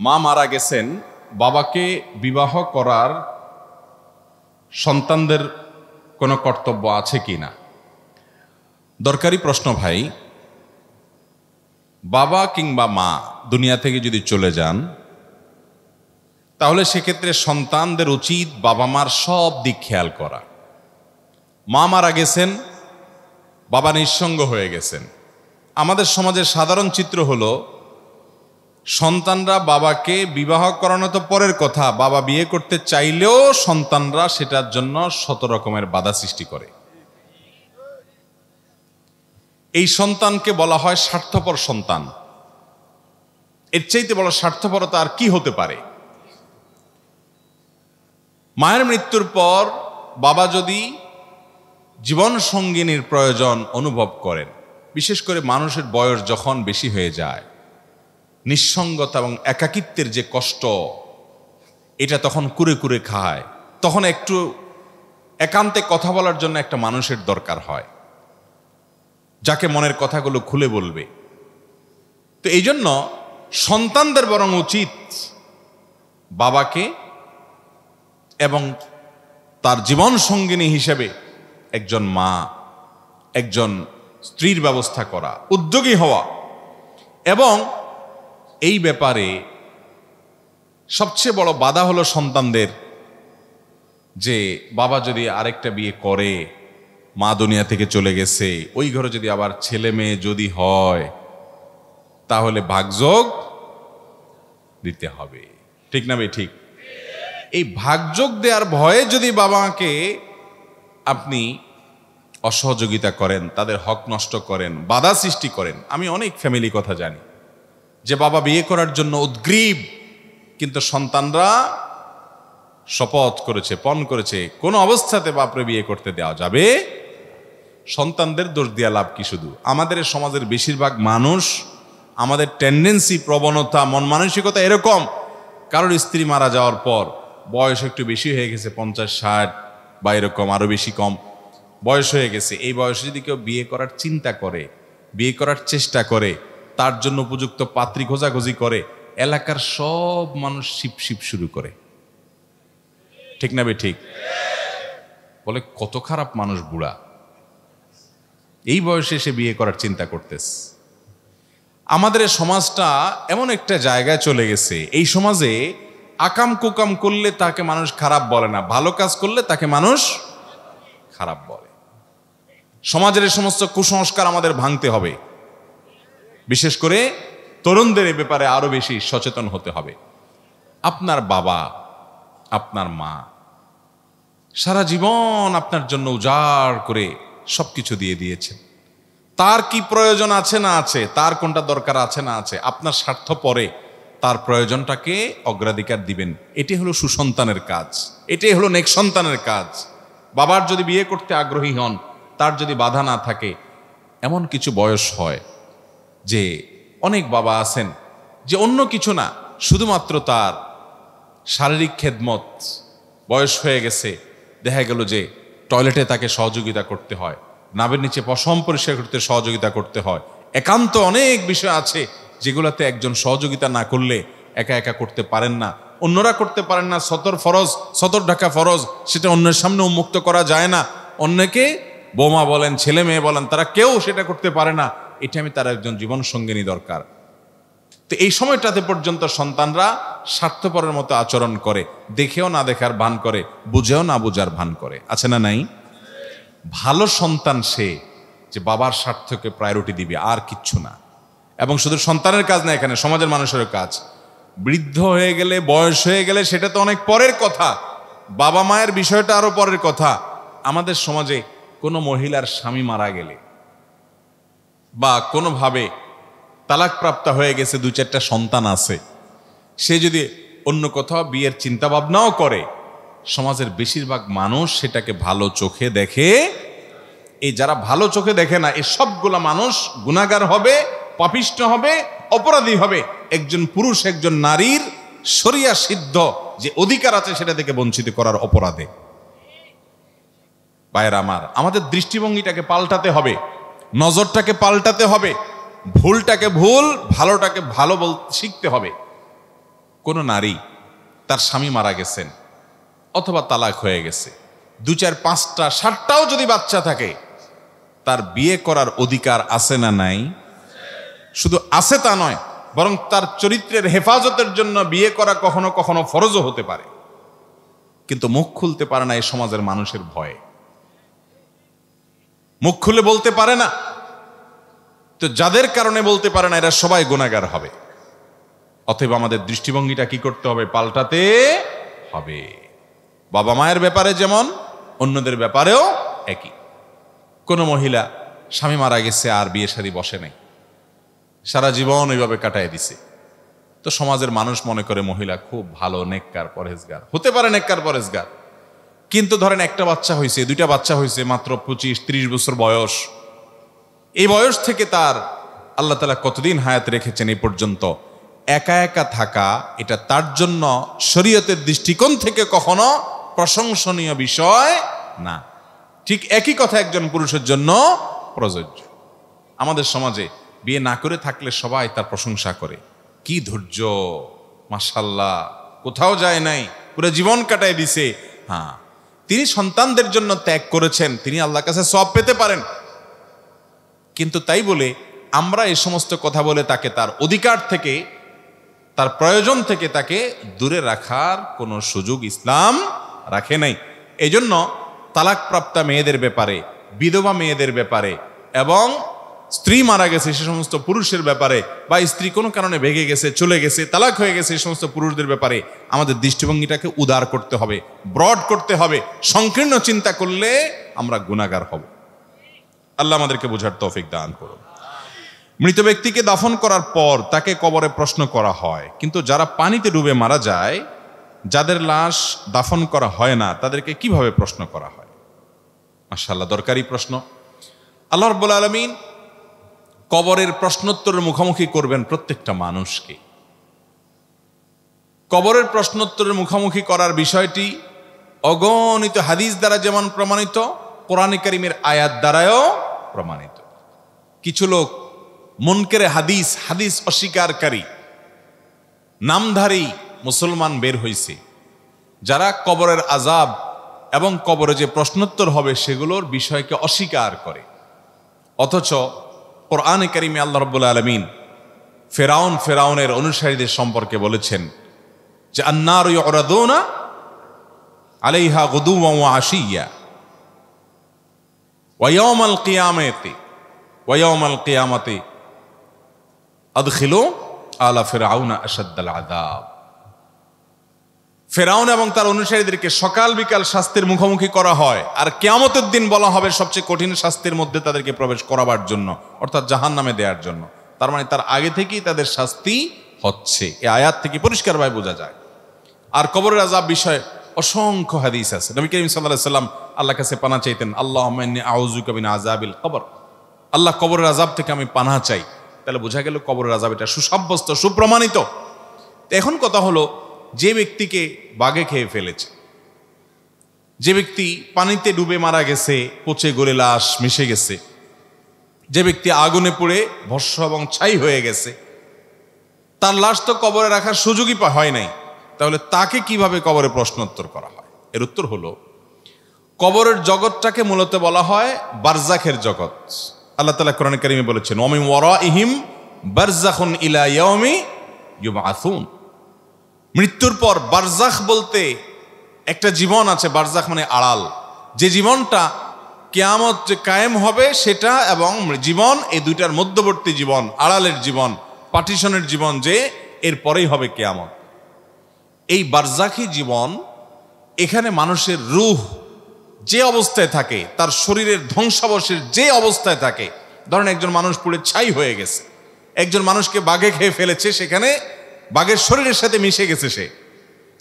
মা মারা গেছেন, বাবাকে বিবাহ করার সন্তানদের কোনো কর্তব্য আছে কি না? দরকারি প্রশ্ন ভাই। বাবা কিংবা মা দুনিয়া থেকে যদি চলে যান, তাহলে সেক্ষেত্রে সন্তানদের উচিত বাবা মার সব দিক খেয়াল করা। মা মারা গেছেন, বাবা নিঃসঙ্গ হয়ে গেছেন। আমাদের সমাজের সাধারণ চিত্র হলো, সন্তানরা বাবাকে বিবাহ করানো তো পরের কথা, বাবা বিয়ে করতে চাইলেও সন্তানরা সেটার জন্য শত রকমের বাধা সৃষ্টি করে। এই সন্তানকে বলা হয় স্বার্থপর সন্তান। এর চাইতে বড় স্বার্থপরতা আর কি হতে পারে? মায়ের মৃত্যুর পর বাবা যদি জীবন সঙ্গিনীর প্রয়োজন অনুভব করেন, বিশেষ করে মানুষের বয়স যখন বেশি হয়ে যায়, নিঃসঙ্গতা এবং একাকিত্বের যে কষ্ট, এটা তখন কুরে কুরে খায়, তখন একটু একান্তে কথা বলার জন্য একটা মানুষের দরকার হয়, যাকে মনের কথাগুলো খুলে বলবে। তো এই জন্য সন্তানদের বরং উচিত বাবাকে এবং তার জীবন সঙ্গিনী হিসেবে একজন মা, একজন স্ত্রীর ব্যবস্থা করা, উদ্যোগী হওয়া। এবং এই ব্যাপারে সবচেয়ে বড় বাধা হলো সন্তানদের, যে বাবা যদি আরেকটা বিয়ে করে, মা দুনিয়া থেকে চলে গেছে, ওই ঘরে যদি আবার ছেলে মেয়ে যদি হয়, তাহলে ভাগযোগ দিতে হবে। ঠিক না ভাই? ঠিক। এই ভাগযোগ দেওয়ার ভয়ে যদি বাবাকে আপনি অসহযোগিতা করেন, তাদের হক নষ্ট করেন, বাধা সৃষ্টি করেন। আমি অনেক ফ্যামিলি কথা জানি যে বাবা বিয়ে করার জন্য উদ্গ্রীব, কিন্তু সন্তানরা শপথ করেছে, পণ করেছে, কোনো অবস্থাতে বাপরে বিয়ে করতে দেওয়া যাবে। সন্তানদের দোষ দেওয়া লাভ কি? শুধু আমাদের সমাজের বেশিরভাগ মানুষ, আমাদের টেন্ডেন্সি, প্রবণতা, মন মানসিকতা এরকম, কারোর স্ত্রী মারা যাওয়ার পর বয়স একটু বেশি হয়ে গেছে, 50-60 বা এরকম, আরো বেশি কম বয়স হয়ে গেছে, এই বয়সে যদি কেউ বিয়ে করার চিন্তা করে, বিয়ে করার চেষ্টা করে, তার জন্য উপযুক্ত পাত্রী খোঁজাখুঁজি করে, এলাকার সব মানুষ শিপ শিপ শুরু করে। ঠিক না বে? ঠিক। বলে কত খারাপ মানুষ, বুড়া, এই বয়সে এসে বিয়ে করার চিন্তা করতেছে। আমাদের সমাজটা এমন একটা জায়গায় চলে গেছে, এই সমাজে আকাম কুকাম করলে তাকে মানুষ খারাপ বলে না, ভালো কাজ করলে তাকে মানুষ খারাপ বলে। সমাজের এই সমস্ত কুসংস্কার আমাদের ভাঙতে হবে। বিশেষ করে তরুণদের এ ব্যাপারে আরো বেশি সচেতন হতে হবে। আপনার বাবা, আপনার মা সারা জীবন আপনার জন্য উজাড় করে সবকিছু দিয়ে দিয়েছেন। তার কি প্রয়োজন আছে না আছে, তার কোনটা দরকার আছে না আছে, আপনার স্বার্থ পরে তার প্রয়োজনটাকে অগ্রাধিকার দিবেন। এটি হলো সুসন্তানের কাজ, এটাই হলো নেক সন্তানের কাজ। বাবার যদি বিয়ে করতে আগ্রহী হন, তার যদি বাধা না থাকে, এমন কিছু বয়স হয় যে অনেক বাবা আছেন যে অন্য কিছু না, শুধুমাত্র তার শারীরিক খেদমত, বয়স হয়ে গেছে, দেখা গেল যে টয়লেটে তাকে সহযোগিতা করতে হয়, নাবের নিচে পশম পরিষ্কার করতে সহযোগিতা করতে হয়। একান্ত অনেক বিষয় আছে যেগুলোতে একজন সহযোগিতা না করলে একা একা করতে পারেন না, অন্যরা করতে পারেন না। সতর ঢাকা ফরজ, সেটা অন্যের সামনে উন্মুক্ত করা যায় না। অন্যকে বৌমা বলেন, ছেলে মেয়ে বলেন, তারা কেউ সেটা করতে পারে না। এটা আমি তার একজন জীবন সঙ্গিনী দরকার। তো এই সময়টাতে পর্যন্ত সন্তানরা স্বার্থপরের মতো আচরণ করে, দেখেও না দেখার ভান করে, বুঝেও না বুঝার ভান করে। আছে না নাই? ভালো সন্তান সে যে বাবার স্বার্থকে প্রায়োরিটি দিবে, আর কিচ্ছু না। এবং শুধু সন্তানের কাজ না, এখানে সমাজের মানুষের কাজ। বৃদ্ধ হয়ে গেলে, বয়স হয়ে গেলে, সেটা তো অনেক পরের কথা, বাবা মায়ের বিষয়টা আরো পরের কথা। আমাদের সমাজে কোনো মহিলার স্বামী মারা গেলে বা কোনোভাবে তালাকপ্রাপ্ত হয়ে গেছে, 2-4টা সন্তান আছে, সে যদি অন্য কোথাও বিয়ের চিন্তা ভাবনাও করে, সমাজের বেশিরভাগ মানুষ সেটাকে ভালো চোখে দেখে। এই যারা ভালো চোখে দেখে না, এই সবগুলা মানুষ গুনাহগার হবে, পাপিষ্ঠ হবে, অপরাধী হবে। একজন পুরুষ একজন নারীর শরিয়া সিদ্ধ যে অধিকার আছে সেটা থেকে বঞ্চিত করার অপরাধে। ভাইয়েরা আমার, আমাদের দৃষ্টিভঙ্গিটাকে পাল্টাতে হবে, নজরটাকে পাল্টাতে হবে, ভুলটাকে ভুল, ভালোটাকে ভালো বলতে শিখতে হবে। কোনো নারী তার স্বামী মারা গেছেন অথবা তালাক হয়ে গেছে, 2, 4, 5টা 7টাও যদি বাচ্চা থাকে, তার বিয়ে করার অধিকার আছে না নাই? শুধু আছে তা নয়, বরং তার চরিত্রের হেফাজতের জন্য বিয়ে করা কখনো কখনো ফরজও হতে পারে। কিন্তু মুখ খুলতে পারে না এই সমাজের মানুষের ভয়ে, মুখ খুলে বলতে পারে না। তো যাদের কারণে বলতে পারে না এরা সবাই গুনাহগার হবে। অতএব আমাদের দৃষ্টিভঙ্গিটা কি করতে হবে? পাল্টাতে হবে। বাবা মায়ের ব্যাপারে যেমন, অন্যদের ব্যাপারেও একই। কোনো মহিলা স্বামী মারা গেছে আর বিয়ে শাদী বসে নাই, সারা জীবন ওইভাবে কাটায় দিছে, তো সমাজের মানুষ মনে করে মহিলা খুব ভালো, নেককার, পরহেজগার। হতে পারে নেককার, পরহেজগার, কিন্তু ধরেন একটা বাচ্চা হয়েছে, 2টা বাচ্চা হয়েছে, মাত্র 25-30 বছর বয়স। এই বয়স থেকে তার আল্লাহ তাআলা কতদিন হায়াত রেখেছেন এই পর্যন্ত, একা একা থাকা এটা তার জন্য শরীয়তের দৃষ্টিকোণ থেকে কখনো প্রশংসনীয় বিষয় না। ঠিক একই কথা একজন পুরুষের জন্য প্রযোজ্য। আমাদের সমাজে বিয়ে না করে থাকলে সবাই তার প্রশংসা করে, কি ধৈর্য, মাশাআল্লাহ, কোথাও যায় নাই, পুরো জীবন কাটায় দিছে। হ্যাঁ, তিনি সন্তানদের জন্য ত্যাগ করেছেন, তিনি আল্লাহর কাছে সওয়াব পেতে পারেন। কিন্তু তাই বলে আমরা এই সমস্ত কথা বলে তাকে তার অধিকার থেকে, তার প্রয়োজন থেকে তাকে দূরে রাখার কোনো সুযোগ ইসলাম রাখে নাই। এই জন্য তালাকপ্রাপ্তা মেয়েদের ব্যাপারে, বিধবা মেয়েদের ব্যাপারে এবং স্ত্রী মারা গেছে সে সমস্ত পুরুষের ব্যাপারে, বা স্ত্রী কোনো কারণে ভেঙে গেছে, চলে গেছে, তালাক হয়ে গেছে এই সমস্ত পুরুষদের ব্যাপারে আমাদের দৃষ্টিভঙ্গিটাকে উদার করতে হবে, ব্রড করতে হবে। সংকীর্ণ চিন্তা করলে আমরা গুনাহগার হব। আল্লাহ আমাদেরকে বোঝার তৌফিক দান করুন। মৃত ব্যক্তিকে দাফন করার পর তাকে কবরে প্রশ্ন করা হয়, কিন্তু যারা পানিতে ডুবে মারা যায়, যাদের লাশ দাফন করা হয় না, তাদেরকে কিভাবে প্রশ্ন করা হয়? মাশাআল্লাহ, দরকারি প্রশ্ন। আল্লাহ রাব্বুল আলামিন কবরের প্রশ্নোত্তরের মুখোমুখি করবেন প্রত্যেকটা মানুষকে। কবরের প্রশ্নোত্তরের মুখোমুখি করার বিষয়টি অগণিত হাদিস দ্বারা যেমন প্রমাণিত, কোরআনে কারীমের আয়াত দ্বারাও প্রমাণিত। কিছু লোক মুনকারে হাদিস, হাদিস অস্বীকারী, নামধারী মুসলমান বের হয়েছে, যারা কবরের আযাব এবং কবরে যে প্রশ্নোত্তর হবে সেগুলোর বিষয়কে অস্বীকার করে। অথচ কোরআনে কারীমে আল্লাহ রাব্বুল আলামিন ফেরাউনের অনুসারীদের সম্পর্কে বলেছেন যে আন্নারু ইউরাদুনা আলাইহা গুদুওয়ান ওয়া আশিয়্যা ওয়া ইয়াওমাল কিয়ামাতি আদখিলু আলা ফিরআউনা আশাদ্দাল আযাব। ফেরাউন এবং তার অনুসারীদেরকে সকাল বিকাল শাস্তির মুখোমুখি করা হয়, আর কিয়ামতের দিন বলা হবে সবচেয়ে কঠিন শাস্তির মধ্যে তাদেরকে প্রবেশ করাবার জন্য, অর্থাৎ জাহান্নামে দেওয়ার জন্য। তার মানে তার আগে থেকেই তাদের শাস্তি হচ্ছে, এই আয়াত থেকে পরিষ্কারভাবে বোঝা যায়। আর কবরের আযাব বিষয়ে অসংখ্য হাদিস আছে। নবী করিম সাল্লাল্লাহু আলাইহি ওয়াসাল্লাম আল্লাহর কাছে পানাহ চাইতেন, আল্লাহুম্মা ইন্নী আউযুকা মিন আযাবিল কবর, আল্লাহ কবরের আযাব থেকে আমি পানাহ চাই। তাহলে বোঝা গেল কবরের আযাব এটা সুসাব্যস্ত, সুপ্রমাণিত। এখন কথা হলো, যে ব্যক্তিকে বাঘে খেয়ে ফেলেছে, যে ব্যক্তি পানিতে ডুবে মারা গেছে, পচে গলে লাশ মিশে গেছে, যে ব্যক্তি আগুনে পুড়ে ভস্ম এবং ছাই হয়ে গেছে, তার লাশ তো কবরে রাখার সুযোগই হয় নাই। তাহলে তাকে কিভাবে কবরে প্রশ্নোত্তর করা হয়? এর উত্তর হলো, কবরের জগৎটাকে মূলত বলা হয় বারজাখের জগৎ। আল্লাহ তাআলা কোরআনে কারীমে বলেছেন, ওয়া মিন ওয়ারাইহিম বারজাখুন ইলা ইয়াউমি ইউবআসুন। মৃত্যুর পর বারজাখ বলতে একটা জীবন আছে, বারজাখ মানে আড়াল, যে জীবনটা কিয়ামত যে কায়েম হবে সেটা, এবং জীবন, এই দুইটার মধ্যবর্তী জীবন, আড়ালের জীবন, পার্টিশনের জীবন, যে এর পরেই হবে কিয়ামত। এই বারজাখী জীবন, এখানে মানুষের রূহ যে অবস্থায় থাকে, তার শরীরের ধ্বংসাবশেষ যে অবস্থায় থাকে, ধরেন একজন মানুষ পুড়ে ছাই হয়ে গেছে, একজন মানুষকে বাঘে খেয়ে ফেলেছে, সেখানে বাঘের শরীরের সাথে মিশে গেছে, সে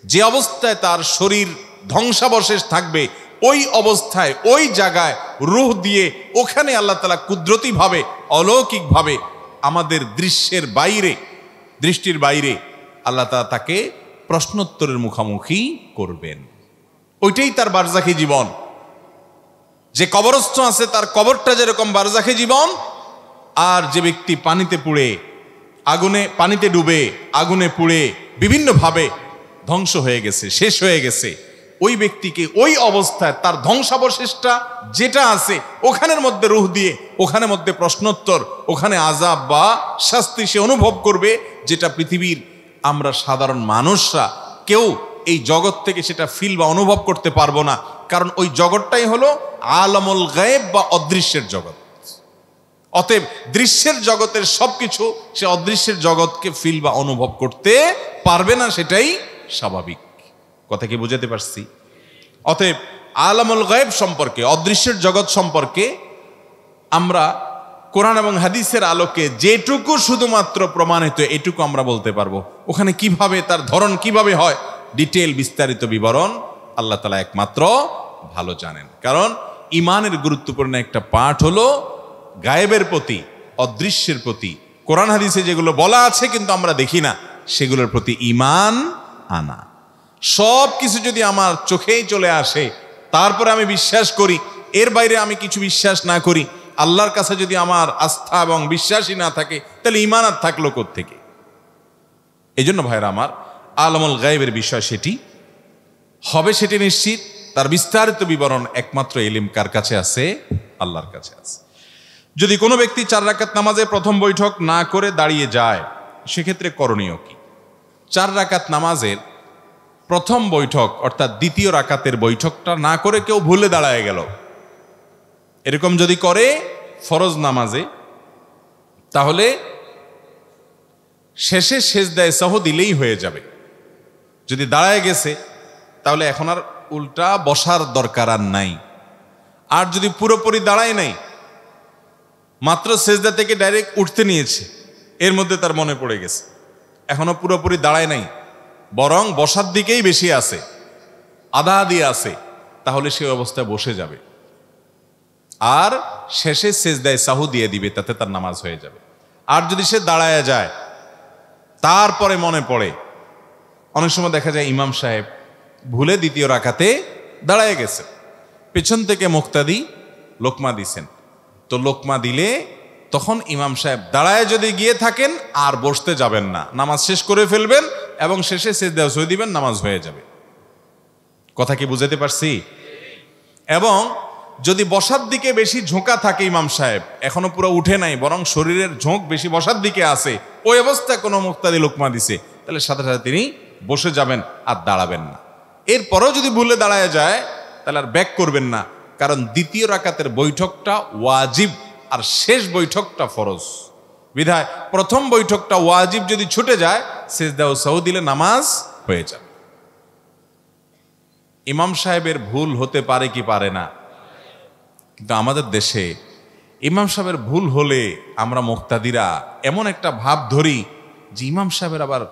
যে অবস্থায় তার শরীর ধ্বংসাবশেষ থাকবে, ওই অবস্থায় ওই জায়গায় রূহ দিয়ে ওখানে আল্লাহ তাআলা কুদরতিভাবে, অলৌকিকভাবে, আমাদের দৃশ্যের বাইরে, দৃষ্টির বাইরে আল্লাহ তাআলা তাকে প্রশ্নোত্তরের মুখোমুখি করবেন। ওইটাই তার বারজাখী জীবন। যে কবরস্থ আছে তার কবরটা যেরকম বারজাখী জীবন, আর যে ব্যক্তি পানিতে পুড়ে, পানিতে ডুবে আগুনে পুড়ে বিভিন্নভাবে ধ্বংস হয়ে গেছে, শেষ হয়ে গেছে, ওই ব্যক্তিকে ওই অবস্থায় তার ধ্বংসাবশেষটা যেটা আছে ওখানের মধ্যে রূহ দিয়ে, ওখানের মধ্যে প্রশ্নোত্তর, ওখানে আযাব বা শাস্তি সে অনুভব করবে, যেটা পৃথিবীর আমরা সাধারণ মানুষরা কেউ এই জগৎ থেকে সেটা ফিল বা অনুভব করতে পারবো না। কারণ ওই জগৎটাই হলো আলামুল গায়েব বা অদৃশ্যের জগৎ। অতএব দৃশ্যের জগতের সবকিছু সে অদৃশ্যের জগৎকে ফিল বা অনুভব করতে পারবে না, সেটাই স্বাভাবিক। কথা কি বুঝাতে পারছি? অতএব আলামুল গায়েব সম্পর্কে, অদৃশ্যের জগৎ সম্পর্কে আমরা কোরআন এবং হাদিসের আলোকে যেটুকু শুধুমাত্র প্রমাণিত এটুকু আমরা বলতে পারবো। ওখানে কিভাবে, তার ধরন কিভাবে হয়, ডিটেল বিস্তারিত বিবরণ আল্লাহ তাআলা একমাত্র ভালো জানেন। কারণ ইমানের গুরুত্বপূর্ণ একটা পাঠ হলো গায়েবের প্রতি, অদৃশ্যের প্রতি, কোরআন হাদিসে যেগুলো বলা আছে কিন্তু আমরা দেখি না, সেগুলোর প্রতি ঈমান আনা। সব কিছু যদি আমার চোখেই চলে আসে তারপরে আমি বিশ্বাস করি, এর বাইরে আমি কিছু বিশ্বাস না করি, আল্লাহর কাছে যদি আমার আস্থা এবং বিশ্বাসই না থাকে, তাহলে ঈমান আর থাকলো কোত্থেকে? এই জন্য ভাইরা আমার, আলামুল গায়েবের বিষয় সেটি হবে, সেটি নিশ্চিত। তার বিস্তারিত বিবরণ একমাত্র ইলম কার কাছে আছে? আল্লাহর কাছে আছে। যদি কোনো ব্যক্তি 4 রাকাত নামাজে প্রথম বৈঠক না করে দাঁড়িয়ে যায়, সেক্ষেত্রে করণীয় কি? 4 রাকাত নামাজের প্রথম বৈঠক অর্থাৎ দ্বিতীয় রাকাতের বৈঠকটা না করে কেউ ভুলে দাঁড়ায় গেল, এরকম যদি করে ফরজ নামাজে, তাহলে শেষে সেজদায়ে সাহু দিলেই হয়ে যাবে। যদি দাঁড়ায় গেছে তাহলে এখন আর উল্টা বসার দরকার আর নাই। আর যদি পুরোপুরি দাঁড়ায় নাই, মাত্র সেজদা থেকে ডাইরেক্ট উঠতে নিয়েছে, এর মধ্যে তার মনে পড়ে গেছে এখনো পুরোপুরি দাঁড়ায় নাই, বরং বসার দিকেই বেশি আছে, আধা আধি আছে, তাহলে সে অবস্থায় বসে যাবে আর শেষে সেজদায়ে সাহু দিয়ে দিবে, তাতে তার নামাজ হয়ে যাবে। আর যদি সে দাঁড়ায় যায় তারপরে মনে পড়ে, অনেক সময় দেখা যায় ইমাম সাহেব ভুলে দ্বিতীয় রাকাতে দাঁড়ায় গেছে, পেছন থেকে মুক্তাদি লোকমা দিছেন, তো লোকমা দিলে তখন ইমাম সাহেব দাঁড়ায় যদি গিয়ে থাকেন আর বসতে যাবেন না, নামাজ শেষ করে ফেলবেন এবং শেষে সেজদা সই দিবেন, নামাজ হয়ে যাবে। কথা কি বুঝাতে পারছি? এবং যদি বসার দিকে বেশি ঝোঁকা থাকে, ইমাম সাহেব এখনো পুরো উঠে নাই, বরং শরীরের ঝোঁক বেশি বসার দিকে আছে, ওই অবস্থায় কোনো মুক্তাদি লোকমা দিছে, তাহলে সাথে সাথে তিনি বসে যাবেন আর দাঁড়াবেন না। এরপরও যদি ভুলে দাঁড়ায় যায় তাহলে আর ব্যাক করবেন না, কারণ দ্বিতীয় রাকাতের বৈঠকটা ওয়াজিব আর শেষ বৈঠকটা ফরজ। বিধায় প্রথম বৈঠকটা ওয়াজিব যদি ছুটে যায়, সেজদা ও সাহু দিলে নামাজ হয়ে যাবে। ইমাম সাহেবের ভুল হতে পারে কি পারে না? কিন্তু আমাদের দেশে ইমাম সাহেবের ভুল হলে আমরা মুক্তাদিরা এমন একটা ভাব ধরি যে ইমাম সাহেবের আবার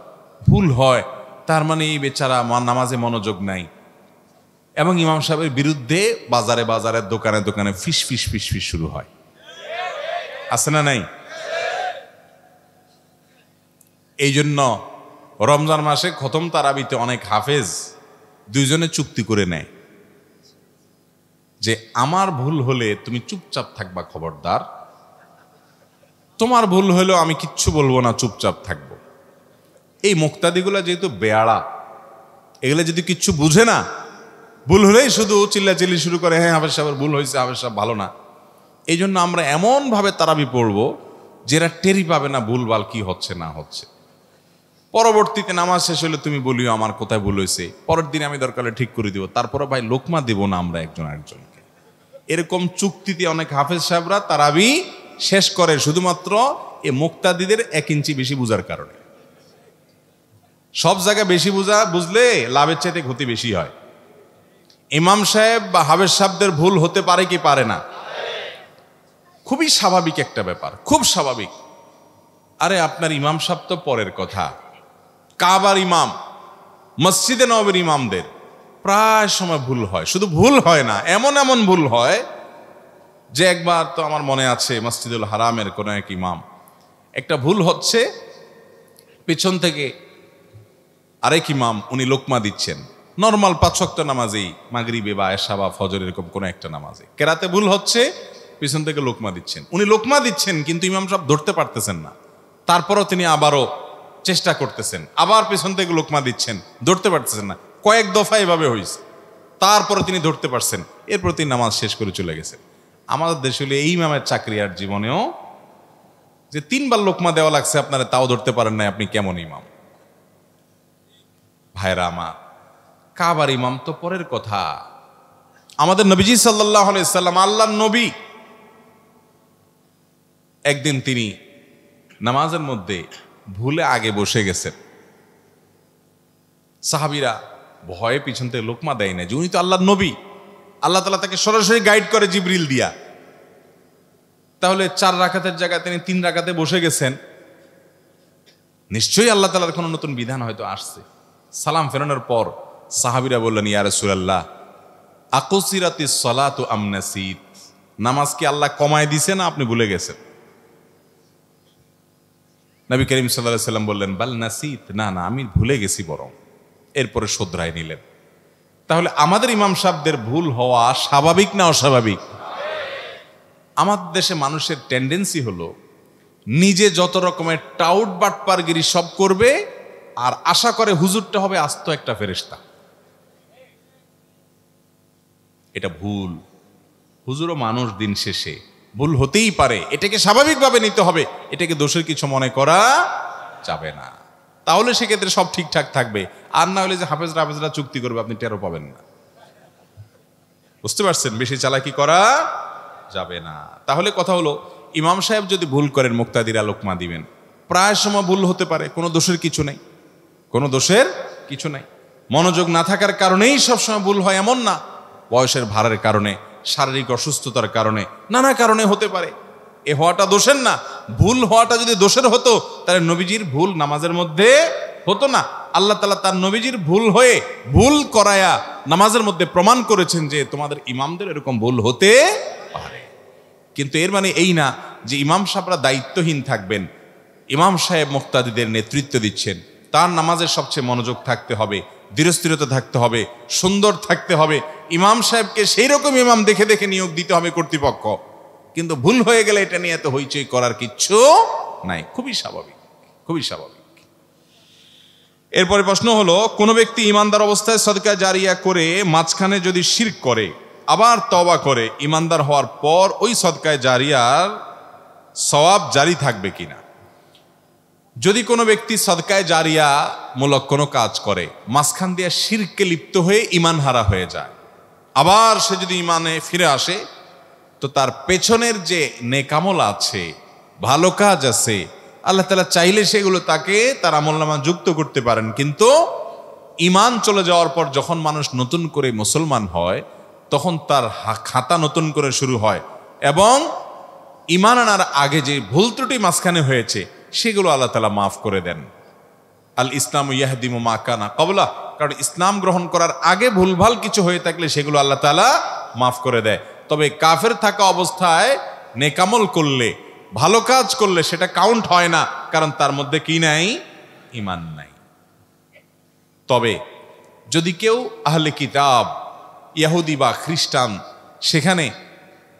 ভুল হয়, তার মানে এই বেচারা নামাজে মনোযোগ নাই, এবং ইমাম সাহেবের বিরুদ্ধে বাজারে বাজারে দোকানে দোকানে ফিস ফিস ফিস ফিস শুরু হয়। আছে না নাই? এই জন্য রমজান মাসে খতম তারাবিতে অনেক হাফেজ দুইজনে চুক্তি করে নেয় যে আমার ভুল হলে তুমি চুপচাপ থাকবা, খবরদার, তোমার ভুল হলেও আমি কিচ্ছু বলবো না, চুপচাপ থাকবো। এই মুক্তাদিগুলা যেহেতু বেয়াড়া, এগুলো যদি কিচ্ছু বুঝে না, ভুল হলেই শুধু চিল্লাচিল্লি শুরু করে, হ্যাঁ হাফেজ সাহেবের ভুল হয়েছে, হাফেজ সাহেব ভালো না। এই জন্য আমরা এমনভাবে তারাবি পড়বো যেটা টেরি পাবে না ভুলভাল কি হচ্ছে না হচ্ছে। পরবর্তীতে নামাজ শেষ হলে তুমি বলিও আমার কোথায় ভুল হয়েছে, পরের দিন আমি দরকার হলে ঠিক করে দিব, তারপরে ভাই লোকমা দেব না আমরা একজন আরেকজনকে। এরকম চুক্তিতে অনেক হাফেজ সাহেবরা তারাবি শেষ করে শুধুমাত্র এ মুক্তাদিদের 1 ইঞ্চি বেশি বুঝার কারণে। সব জায়গায় বেশি বুঝলে লাভের চাইতে ক্ষতি বেশি হয়। ইমাম সাহেব বা হাফেজ সাহেবদের ভুল হতে পারে কি পারে না? খুবই স্বাভাবিক একটা ব্যাপার, খুব স্বাভাবিক। আরে আপনার ইমাম সাহেব তো পরের কথা, কাবার ইমাম, মসজিদে নববীর ইমামদের প্রায় সময় ভুল হয়। শুধু ভুল হয় না, এমন এমন ভুল হয় যে একবার তো আমার মনে আছে মসজিদুল হারামের কোনো এক ইমাম, একটা ভুল হচ্ছে, পিছন থেকে আরেক ইমাম উনি লোকমা দিচ্ছেন, নর্মাল 5 ওয়াক্ত নামাজেই, মাগরিবে বা এশা বা ফজর এরকম কোনো একটা নামাজে কেরাতে ভুল হচ্ছে, পিছন থেকে লোকমা দিচ্ছেন, উনি লোকমা দিচ্ছেন কিন্তু ইমাম সাহেব ধরতে পারতেছেন না, তারপরও তিনি আবারও চেষ্টা করতেছেন, আবার পেছন থেকে লোকমা দিচ্ছেন, ধরতে পারতেছেন না, কয়েক দফা এভাবে হয়েছে, তারপরে তিনি ধরতে পারছেন, এরপর তিনি নামাজ শেষ করে চলে গেছেন। আমাদের দেশে হলে এই ইমামের চাকরি আর জীবনেও যে 3 বার লোকমা দেওয়া লাগছে আপনারা, তাও ধরতে পারেন না, আপনি কেমন ইমাম? ভাইরা আমার, কাবার ইমাম তো পরের কথা। আমাদের নবীজি সাল্লাল্লাহু আলাইহি সাল্লাম, আল্লাহর নবী, একদিন তিনি নামাজের মধ্যে ভুলে আগে বসে গেছেন। সাহাবীরা ভয়ে পিছন থেকে লোকমা দেয় না, যে উনি তো আল্লাহর নবী, আল্লাহ তাআলা তাকে সরাসরি গাইড করে জিবরিল দিয়া। তাহলে 4 রাকাতের জায়গায় তিনি 3 রাকাতে বসে গেছেন, নিশ্চয়ই আল্লাহ তাআলার কোনো নতুন বিধান হয়তো আসছে। সালাম ফেরানোর পর সাহাবীরা বললেন, ইয়া রাসূলুল্লাহ, আকুসিরাতিস সালাতু আম নাসিত, নামাজ কি আল্লাহ কমায় দিছে না আপনি ভুলে গেছেন? নবী করিম সাল্লাল্লাহু আলাইহি সাল্লাম বললেন, বাল নাসিত, না না আমি ভুলে গেছি বরং। এরপরে শুধরায় নিলেন। তাহলে আমাদের ইমাম সাহেবদের ভুল হওয়া স্বাভাবিক না অস্বাভাবিক? আমাদের দেশে মানুষের টেন্ডেন্সি হলো নিজে যত রকমের টাউট বাটপারগিরি সব করবে, আর আশা করে হুজুরটা হবে আস্ত একটা ফেরেশতা। এটা ভুল। হুজুরও মানুষ, দিন শেষে ভুল হতেই পারে, এটাকে স্বাভাবিকভাবে নিতে হবে, এটাকে দোষের কিছু মনে করা যাবে না। তাহলে সেক্ষেত্রে সব ঠিকঠাক থাকবে। আর না হলে যে হাফেজরা চুক্তি করবে, আপনি টেরও পাবেন না। বুঝতে পারছেন? বেশি চালাকি করা যাবে না। তাহলে কথা হলো, ইমাম সাহেব যদি ভুল করেন, মুক্তাদিরা লোকমা দিবেন। প্রায় সময় ভুল হতে পারে, কোনো দোষের কিছু নেই, কোনো দোষের কিছু নাই। মনোযোগ না থাকার কারণেই সবসময় ভুল হয় এমন না, বয়সের ভারের কারণে, শারীরিক অসুস্থতার কারণে, নানা কারণে হতে পারে। এ হওয়াটা দোষের না। ভুল হওয়াটা যদি দোষের হতো, তাহলে নবীজির ভুল নামাজের মধ্যে হতো না। আল্লাহ তাআলা তার নবীজির ভুল হয়ে, ভুল করায়া নামাজের মধ্যে প্রমাণ করেছেন যে তোমাদের ইমামদের এরকম ভুল হতে পারে। কিন্তু এর মানে এই না যে ইমাম সাহেবরা দায়িত্বহীন থাকবেন। ইমাম সাহেব মুক্তাদিদের নেতৃত্ব দিচ্ছেন, তার নামাজের সবচেয়ে মনোযোগ থাকতে হবে, ধীরস্থিরতা থাকতে হবে, সুন্দর থাকতে হবে। ইমাম সাহেবকে সেই রকম ইমাম দেখে দেখে নিয়োগ দিতে হবে কর্তৃপক্ষ। কিন্তু ভুল হয়ে গেলে এটা নিয়ে এত হইচই করার কিচ্ছু নাই, খুবই স্বাভাবিক, খুবই স্বাভাবিক। এরপরে প্রশ্ন হলো, কোনো ব্যক্তি ইমানদার অবস্থায় সদকা জারিয়া করে মাঝখানে যদি শিরক করে, আবার তওবা করে, ইমানদার হওয়ার পর ওই সদকায়ে জারিয়ার সওয়াব জারি থাকবে কিনা? যদি কোনো ব্যক্তি সদকায়ে জারিয়া মূলক কোনো কাজ করে, মাঝখান দিয়ে শিরকে লিপ্ত হয়ে ইমান হারা হয়ে যায়, আবার সে যদি ইমানে ফিরে আসে, তো তার পেছনের যে নেকামল আছে, ভালো কাজ আছে, আল্লাহ তাআলা চাইলে সেগুলো তাকে তার আমলনামা যুক্ত করতে পারেন। কিন্তু ইমান চলে যাওয়ার পর যখন মানুষ নতুন করে মুসলমান হয়, তখন তার খাতা নতুন করে শুরু হয়, এবং ইমান আনার আগে যে ভুল ত্রুটি মাঝখানে হয়েছে সেগুলো আল্লাহ তাআলা মাফ করে দেন। আল ইসলামু ইয়াহদিমু মা কানা ক্বাবলা, কারণ ইসলাম গ্রহণ করার আগে ভুলভাল কিছু হয়ে থাকলে সেগুলো আল্লাহ তাআলা মাফ করে দেয়। তবে কাফের থাকা অবস্থায় নেকামল করলে, ভালো কাজ করলে সেটা কাউন্ট হয় না, কারণ তার মধ্যে কি নাই? ঈমান নাই। তবে যদি কেউ আহলে কিতাব, ইহুদি বা খ্রিস্টান, সেখানে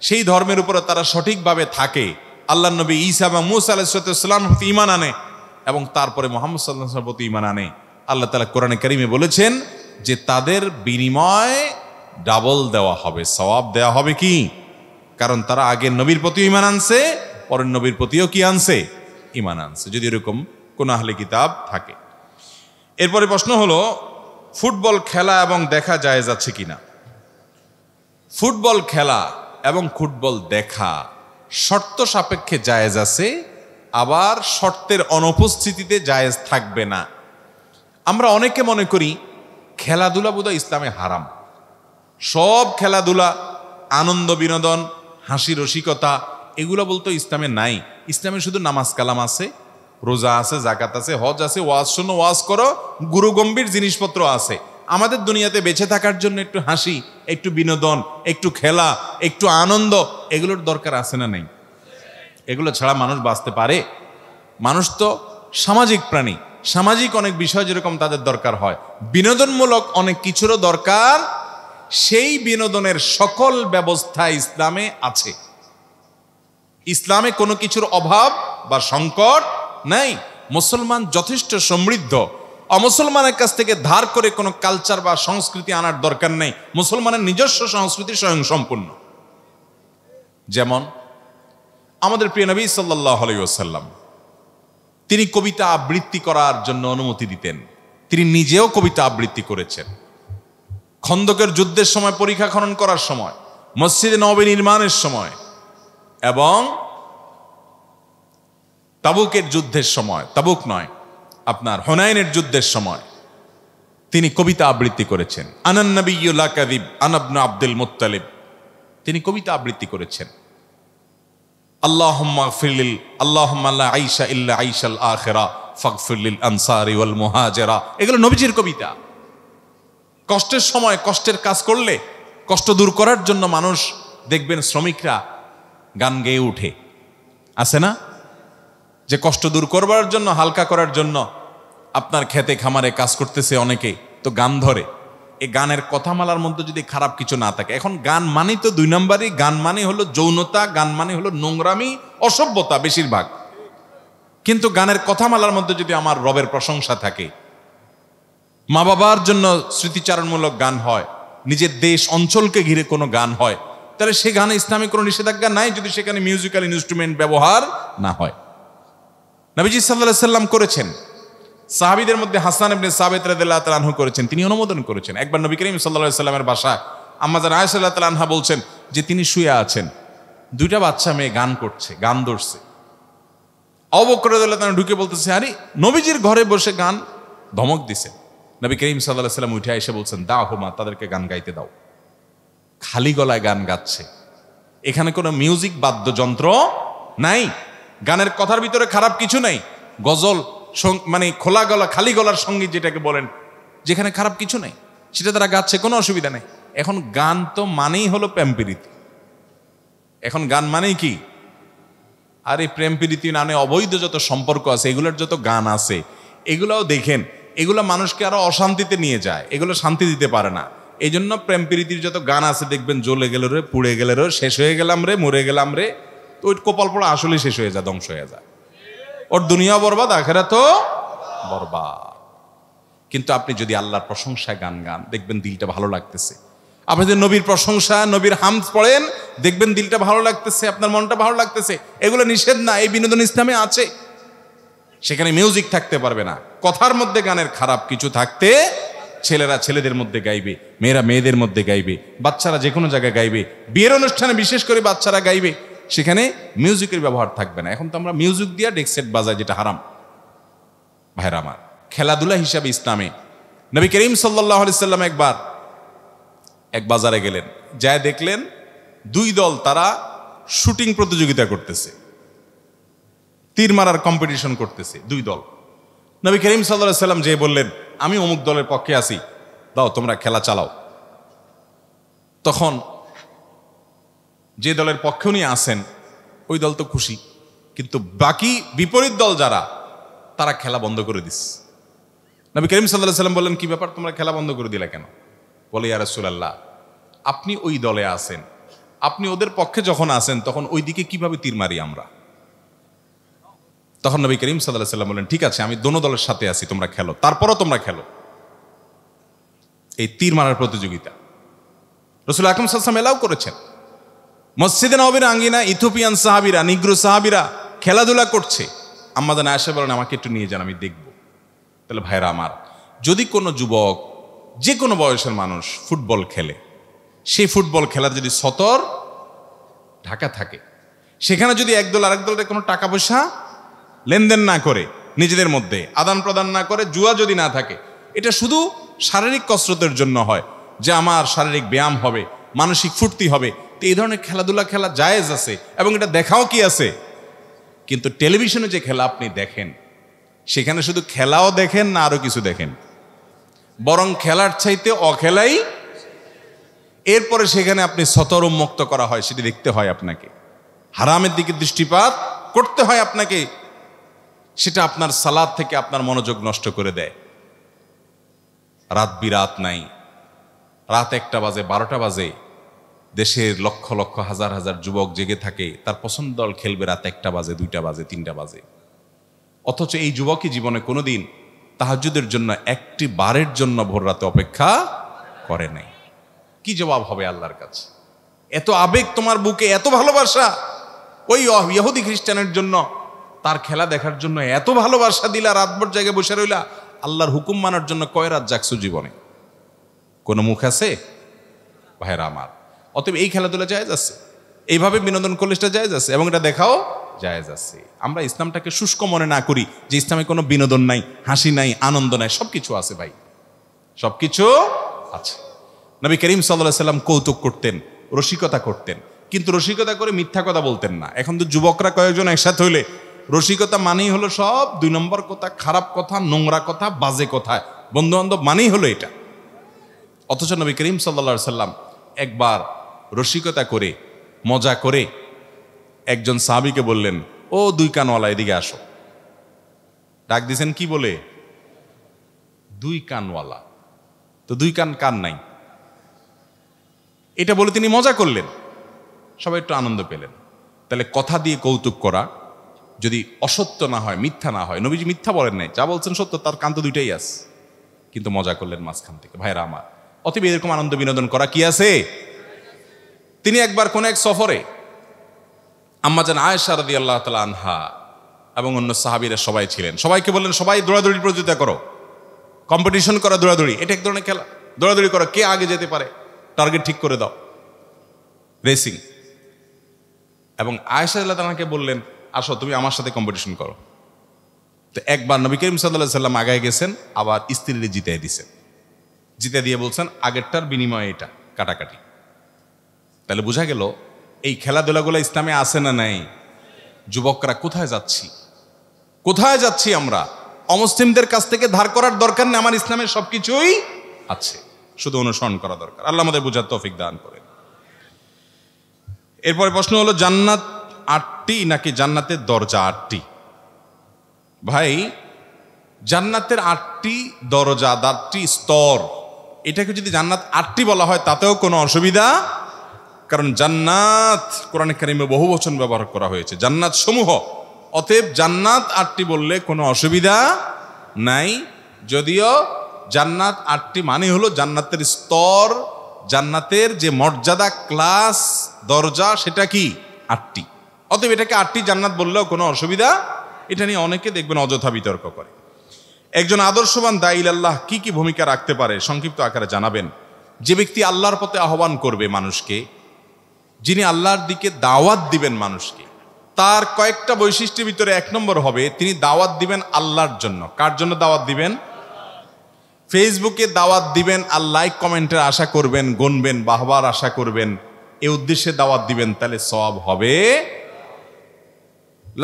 সেই ধর্মের উপরে তারা সঠিকভাবে থাকে, আল্লাহর নবী ঈসা এবং মূসা আলাইহিস সালামের প্রতি ঈমান আনে, এবং তারপরে মুহাম্মদ সাল্লাল্লাহু আলাইহি ওয়াসাল্লামের প্রতি ঈমান আনে, আল্লাহ তাআলা কোরআনে কারীমে বলেছেন যে তাদের বিনিময় ডাবল দেওয়া হবে, সওয়াব দেওয়া হবে। কি? কারণ তারা আগের নবীর প্রতি ঈমান আনছে, পরের নবীর প্রতিও কি আনছে? ঈমান আনছে, যদি এরকম কোন আহলে কিতাব থাকে। এরপরে প্রশ্ন হলো, ফুটবল খেলা এবং দেখা জায়েজ আছে কিনা? ফুটবল খেলা এবং ফুটবল দেখা শর্ত সাপেক্ষে জায়েজ আছে, আবার শর্তের অনুপস্থিতিতে জায়েজ থাকবে না। আমরা অনেকে মনে করি খেলাধুলা বোধহয় ইসলামে হারাম। সব খেলাধুলা, আনন্দ বিনোদন, হাসি রসিকতা, এগুলো বলতো ইসলামে নাই। ইসলামে শুধু নামাজ কালাম আছে, রোজা আছে, জাকাত আছে, হজ আছে, ওয়াজ শোনো, ওয়াজ করো, গুরু গম্ভীর জিনিসপত্র আছে। আমাদের দুনিয়াতে বেঁচে থাকার জন্য একটু হাসি, একটু বিনোদন, একটু খেলা, একটু আনন্দ, এগুলোর দরকার আছে না নেই? এগুলো ছাড়া মানুষ বাঁচতে পারে? মানুষ তো সামাজিক প্রাণী, সামাজিক অনেক বিষয় যেরকম তাদের দরকার হয়, বিনোদনমূলক অনেক কিছুরও দরকার। সেই বিনোদনের সকল ব্যবস্থা ইসলামে আছে। ইসলামে কোনো কিছুর অভাব বা সংকট নাই। মুসলমান যথেষ্ট সমৃদ্ধ, অমুসলমানের কাছ থেকে ধার করে কোনো কালচার বা সংস্কৃতি আনার দরকার নেই। মুসলমানের নিজস্ব সংস্কৃতি স্বয়ং সম্পূর্ণ। যেমন আমাদের প্রিয় নবী সাল্লাল্লাহু আলাইহি ওয়াসাল্লাম, তিনি কবিতা আবৃত্তি করার জন্য অনুমতি দিতেন। তিনি নিজেও কবিতা আবৃত্তি করেছেন। খন্দকের যুদ্ধের সময়, পরীক্ষা খনন করার সময়, মসজিদে নববী নির্মাণের সময় এবং তাবুকের যুদ্ধের সময়, তাবুক নয়, আপনার হুনাইনের যুদ্ধের সময় তিনি কবিতা আবৃত্তি করেছেন। আনান নবিয়্যু লা কাযিব আনা ইবনু আব্দুল মুত্তালিব, তিনি কবিতা আবৃত্তি করেছেন। আল্লাহুম্মা গফিরলিল আল্লাহুম্মা লা আইশা ইল্লা আইশাল আখিরা ফাগফিরলিল আনসারি ওয়াল মুহাজিরা, এগুলো নবীজির কবিতা। কষ্টের সময় কষ্টের কাজ করলে কষ্ট দূর করার জন্য মানুষ দেখবেন শ্রমিকরা গান গেয়ে উঠে, আছে না? যে কষ্ট দূর করবার জন্য, হালকা করার জন্য আপনার খেতে খামারে কাজ করতেছে অনেকে, তো গান ধরে। এই গানের কথামালার মধ্যে যদি খারাপ কিছু না থাকে, এখন গান মানে তো দুই নম্বরই, গান মানে হলো যৌনতা, গান মানে হলো নোংরামি, অসভ্যতা বেশিরভাগ। কিন্তু গানের কথামালার মধ্যে যদি আমার রবের প্রশংসা থাকে, মা বাবার জন্য স্মৃতিচারণমূলক গান হয়, নিজের দেশ অঞ্চলকে ঘিরে কোনো গান হয়, তাহলে সে গানে ইসলামে কোনো নিষেধাজ্ঞা নাই, যদি সেখানে মিউজিক্যাল ইনস্ট্রুমেন্ট ব্যবহার না হয়। নবীজি সাল্লাল্লাহু আলাইহি সাল্লাম করেছেন। সাহাবীদের মধ্যে হাসান ইবনে সাবিত রাদিয়াল্লাহু তাআলা আনহু করেছেন, তিনি অনুমোদন করেছেন। একবার নবী করিম সাল্লাল্লাহু আলাইহি সাল্লামের বাসায় আম্মা জান আয়েশা রাদিয়াল্লাহু তাআলা আনহা বলছেন যে তিনি শুয়ে আছেন, দুইটা বাচ্চা মেয়ে গান করছে, গান ধরছে। আবু বকর রাদিয়াল্লাহু তাআলা ঢুকে বলতেছে, আরে নবীজির ঘরে বসে গান, ধমক দিছে। নবী করিম সাল্লাল্লাহু আলাইহি সাল্লাম উঠে এসে বলছেন, দাও হুমা, তাদেরকে গান গাইতে দাও। খালি গলায় গান গাচ্ছে, এখানে কোনো মিউজিক বাদ্যযন্ত্র নাই, গানের কথার ভিতরে খারাপ কিছু নাই। গজল মানে খোলা গলা, খালি গলার সঙ্গীত যেটাকে বলেন, যেখানে খারাপ কিছু নাই, সেটা তারা গাচ্ছে, কোনো অসুবিধা নেই। এখন গান তো মানেই হলো প্রেম প্রীতি। এখন গান মানেই কি? আর এই প্রেম প্রীতি নামে অবৈধ যত সম্পর্ক আছে, এগুলোর যত গান আছে, এগুলাও দেখেন, এগুলো মানুষকে আরো অশান্তিতে নিয়ে যায়, এগুলো শান্তি দিতে পারে না। এই জন্য প্রেম প্রীতির যত গান আছে দেখবেন, জ্বলে গেল রে, পুড়ে গেল রে, শেষ হয়ে গেলাম রে, মরে গেলাম রে, তো ওই কপাল পড়া আসলে শেষ হয়ে যায়, ধ্বংস হয়ে যায়, ওর দুনিয়া বরবাদ, আখিরাতও বরবাদ। কিন্তু আপনি যদি আল্লাহর প্রশংসায় গান গান, দেখবেন দিলটা ভালো লাগতেছে। আপনি যদি নবীর প্রশংসা, নবীর হামদ পড়েন, দেখবেন দিলটা ভালো লাগতেছে, আপনার মনটা ভালো লাগতেছে। এগুলো নিষেধ না, এই বিনোদন ইসলামে আছে। সেখানে মিউজিক থাকতে পারবে না, কথার মধ্যে গানের খারাপ কিছু থাকতে, ছেলেরা ছেলেদের মধ্যে গাইবে, মেয়েরা মেয়েদের মধ্যে গাইবে, বাচ্চারা যে কোনো জায়গায় গাইবে, বিয়ের অনুষ্ঠানে বিশেষ করে বাচ্চারা গাইবে, সেখানে মিউজিকের ব্যবহার থাকবে না। এখন তো আমরা মিউজিক দিয়ে ডেক সেট বাজাই, যেটা হারাম। ভাইরা আমার, খেলাধুলা হিসাবে ইসলামে নবী করিম সাল্লাল্লাহু আলাইহি সাল্লাম একবার এক বাজারে গেলেন, যায় দেখলেন দুই দল তারা শুটিং প্রতিযোগিতা করতেছে, তীর মারার কম্পিটিশন করতেছে দুই দল। নবী করিম সাল্লাল্লাহু আলাইহি সাল্লাম যে বললেন, আমি অমুক দলের পক্ষে আছি, দাও তোমরা খেলা চালাও। তখন যে দলের পক্ষে উনি আসেন, ওই দল তো খুশি, কিন্তু বাকি বিপরীত দল যারা, তারা খেলা বন্ধ করে দিস। নবী করিম সাল্লাল্লাহু আলাইহি সাল্লাম বললেন, কি ব্যাপার, তোমরা খেলা বন্ধ করে দিলা কেন? বলে, ইয়া রাসূলুল্লাহ, আপনি ওই দলে আছেন, আপনি ওদের পক্ষে যখন আসেন, তখন ওই দিকে কিভাবে তীর মারি আমরা? তখন নবী করিম সাল্লাল্লাহু আলাইহি সাল্লাম বললেন, ঠিক আছে, আমি দোনো দলের সাথে আছি, তোমরা খেলো, তারপরও তোমরা খেলো। এই তীর মারার প্রতিযোগিতা রাসূল আকরাম সাল্লাল্লাহু আলাইহি ওয়াসাল্লাম এলাও করেছেন। মসজিদে নববীর আঙ্গিনা ইথিওপিয়ান সাহাবীরা, নিগ্রো সাহাবীরা খেলাধুলা করছে। আম্মা জান আয়েশা বলেন, আমাকে একটু নিয়ে যান, আমি দেখব। তাহলে ভাইরা আমার, যদি কোনো যুবক, যে কোনো বয়সের মানুষ ফুটবল খেলে, সেই ফুটবল খেলার যদি সতর ঢাকা থাকে, সেখানে যদি একদল আরেক দলের কোনো টাকা পয়সা লেনদেন না করে, নিজেদের মধ্যে আদান প্রদান না করে, জুয়া যদি না থাকে, এটা শুধু শারীরিক কসরতের জন্য হয়, যে আমার শারীরিক ব্যায়াম হবে, মানসিক ফুর্তি হবে, তো এই ধরনের খেলাধুলা খেলা জায়েজ আছে, এবং এটা দেখাও কি আছে। কিন্তু টেলিভিশনে যে খেলা আপনি দেখেন, সেখানে শুধু খেলাও দেখেন না, আরো কিছু দেখেন, বরং খেলার চাইতে অখেলাই, এরপরে সেখানে আপনি সতর উন্মুক্ত করা হয়, সেটি দেখতে হয় আপনাকে, হারামের দিকে দৃষ্টিপাত করতে হয় আপনাকে, সেটা আপনার সালাত থেকে আপনার মনোযোগ নষ্ট করে দেয়। রাত বিরাত নাই, রাত 1টা বাজে, 12টা বাজে, দেশের লক্ষ লক্ষ হাজার হাজার যুবক জেগে থাকে, তার পছন্দ দল খেলবে রাত 1টা বাজে, 2টা বাজে, 3টা বাজে। অথচ এই যুবকই জীবনে কোনোদিন তাহাজ্জুদের জন্য একটি বারের জন্য ভোর রাতে অপেক্ষা করে নাই। কি জবাব হবে আল্লাহর কাছে? এত আবেগ তোমার বুকে, এত ভালোবাসা, ওই ইহুদি খ্রিস্টানের জন্য তার খেলা দেখার জন্য এত ভালোবাসা দিলা, রাতভর জায়গায় বসে রইলা, আল্লাহর হুকুম মানার জন্য কয় রাত জাগছো জীবনে? কোনো মুখ আছে ভাইরা আমার? অতএব এই খেলাধুলা জায়েজ আছে, এইভাবে বিনোদন করলে সেটা জায়েজ আছে, এবং এটা দেখাও জায়েজ আছে। আমরা ইসলামটাকে শুষ্ক মনে না করি যে ইসলামে কোনো বিনোদন নাই, হাসি নাই, আনন্দ নাই। সবকিছু আছে ভাই, সবকিছু আছে। নবী করিম সাল্লাল্লাহু আলাইহি সাল্লাম কৌতুক করতেন, রসিকতা করতেন, কিন্তু রসিকতা করে মিথ্যা কথা বলতেন না। এখন তো যুবকরা কয়েকজন একসাথে হইলে রসিকতা মানেই হলো সব 2 নম্বর কথা, খারাপ কথা, নোংরা কথা, বাজে কথা, বন্ধু বান্ধব মানেই হলো এটা। অথচ নবী করিম সাল্লাল্লাহু আলাইহি সাল্লাম একবার রসিকতা করে, মজা করে একজন সাহাবীকে বললেন, ও 2 কানওয়ালা এদিকে আসো। ডাক দিয়েছেন কি বলে? 2 কানওয়ালা। তো 2 কান নাই, এটা বলে তিনি মজা করলেন, সবাই একটু আনন্দ পেলেন। তাহলে কথা দিয়ে কৌতুক করা যদি অসত্য না হয়, মিথ্যা না হয়, নবীজি মিথ্যা বলেন নাই, যা বলছেন সত্য, তার কান তো 2টাই আছে, কিন্তু মজা করলেন মাঝখান থেকে। ভাইরা আমার, অতএব এরকম আনন্দ বিনোদন করা কি আছে? তিনি একবার কোন এক সফরে আম্মাজান আয়েশা রাদিয়াল্লাহু তাআলা আনহা এবং অন্য সাহাবীরা সবাই ছিলেন, সবাইকে বললেন, সবাই দৌড়াদৌড়ি প্রতিযোগিতা করো, কম্পিটিশন করো, দৌড়াদৌড়ি, এটা এক ধরনের খেলা, দৌড়াদৌড়ি করো, কে আগে যেতে পারে, টার্গেট ঠিক করে দাও, রেসিং। এবং আয়েশা রাদিয়াল্লাহু তাআলাকে বললেন, আসো তুমি আমার সাথে কম্পিটিশন করো। তো একবার নবী করিম সাল্লাল্লাহু আলাইহি সাল্লাম আগায় গেছেন, আবার স্ত্রীরে জিতাই দিয়েছেন, জিতে দিয়ে বলছেন আগেরটার বিনিময়ে এটা কাটাকাটি। তাহলে বোঝা গেল এই খেলাধুলাগুলো ইসলামে আছে না নাই? যুবকরা কোথায় যাচ্ছি, কোথায় যাচ্ছি আমরা? অমুসলিমদের কাছ থেকে ধার করার দরকার নেই, আমার ইসলামের সবকিছুই আছে, শুধু অনুসরণ করা দরকার। আল্লাহ আমাদের বোঝার তৌফিক দান করেন। এরপরে প্রশ্ন হলো, জান্নাত 8টি নাকি জান্নাতের দরজা 8টি? ভাই, জান্নাতের 8টি দরজা, 8টি স্তর, এটাকে যদি জান্নাত 8টি বলা হয় তাতেও কোনো অসুবিধা, কারণ জান্নাত কোরআনে কারিমে বহু বচন ব্যবহার করা হয়েছে, জান্নাত সমূহ। অতএব জান্নাত 8টি বললে কোনো অসুবিধা নাই। যদিও জান্নাত 8টি মানে হলো জান্নাতের স্তর, জান্নাতের যে মর্যাদা, ক্লাস, দরজা, সেটা কি 8টি। অতএব এটাকে 8টি জান্নাত বললেও কোনো অসুবিধা। এটা নিয়ে অনেকে দেখবেন অযথা বিতর্ক করে। একজন আদর্শবান দাঈ ইলাল্লাহ কি কি ভূমিকা রাখতে পারে সংক্ষিপ্ত আকারে জানাবেন। যে ব্যক্তি আল্লাহর পথে আহ্বান করবে মানুষকে, যিনি আল্লাহর দিকে দাওয়াত দিবেন মানুষকে, তার কয়েকটা বৈশিষ্ট্যের ভিতরে 1 নম্বর হবে তিনি দাওয়াত দিবেন আল্লাহর জন্য। কার জন্য দাওয়াত দিবেন? ফেসবুকে দাওয়াত দিবেন আর লাইক কমেন্টের আশা করবেন, গুনবেন, বাহবার আশা করবেন, এই উদ্দেশ্যে দাওয়াত দিবেন, তাহলে সওয়াব হবে।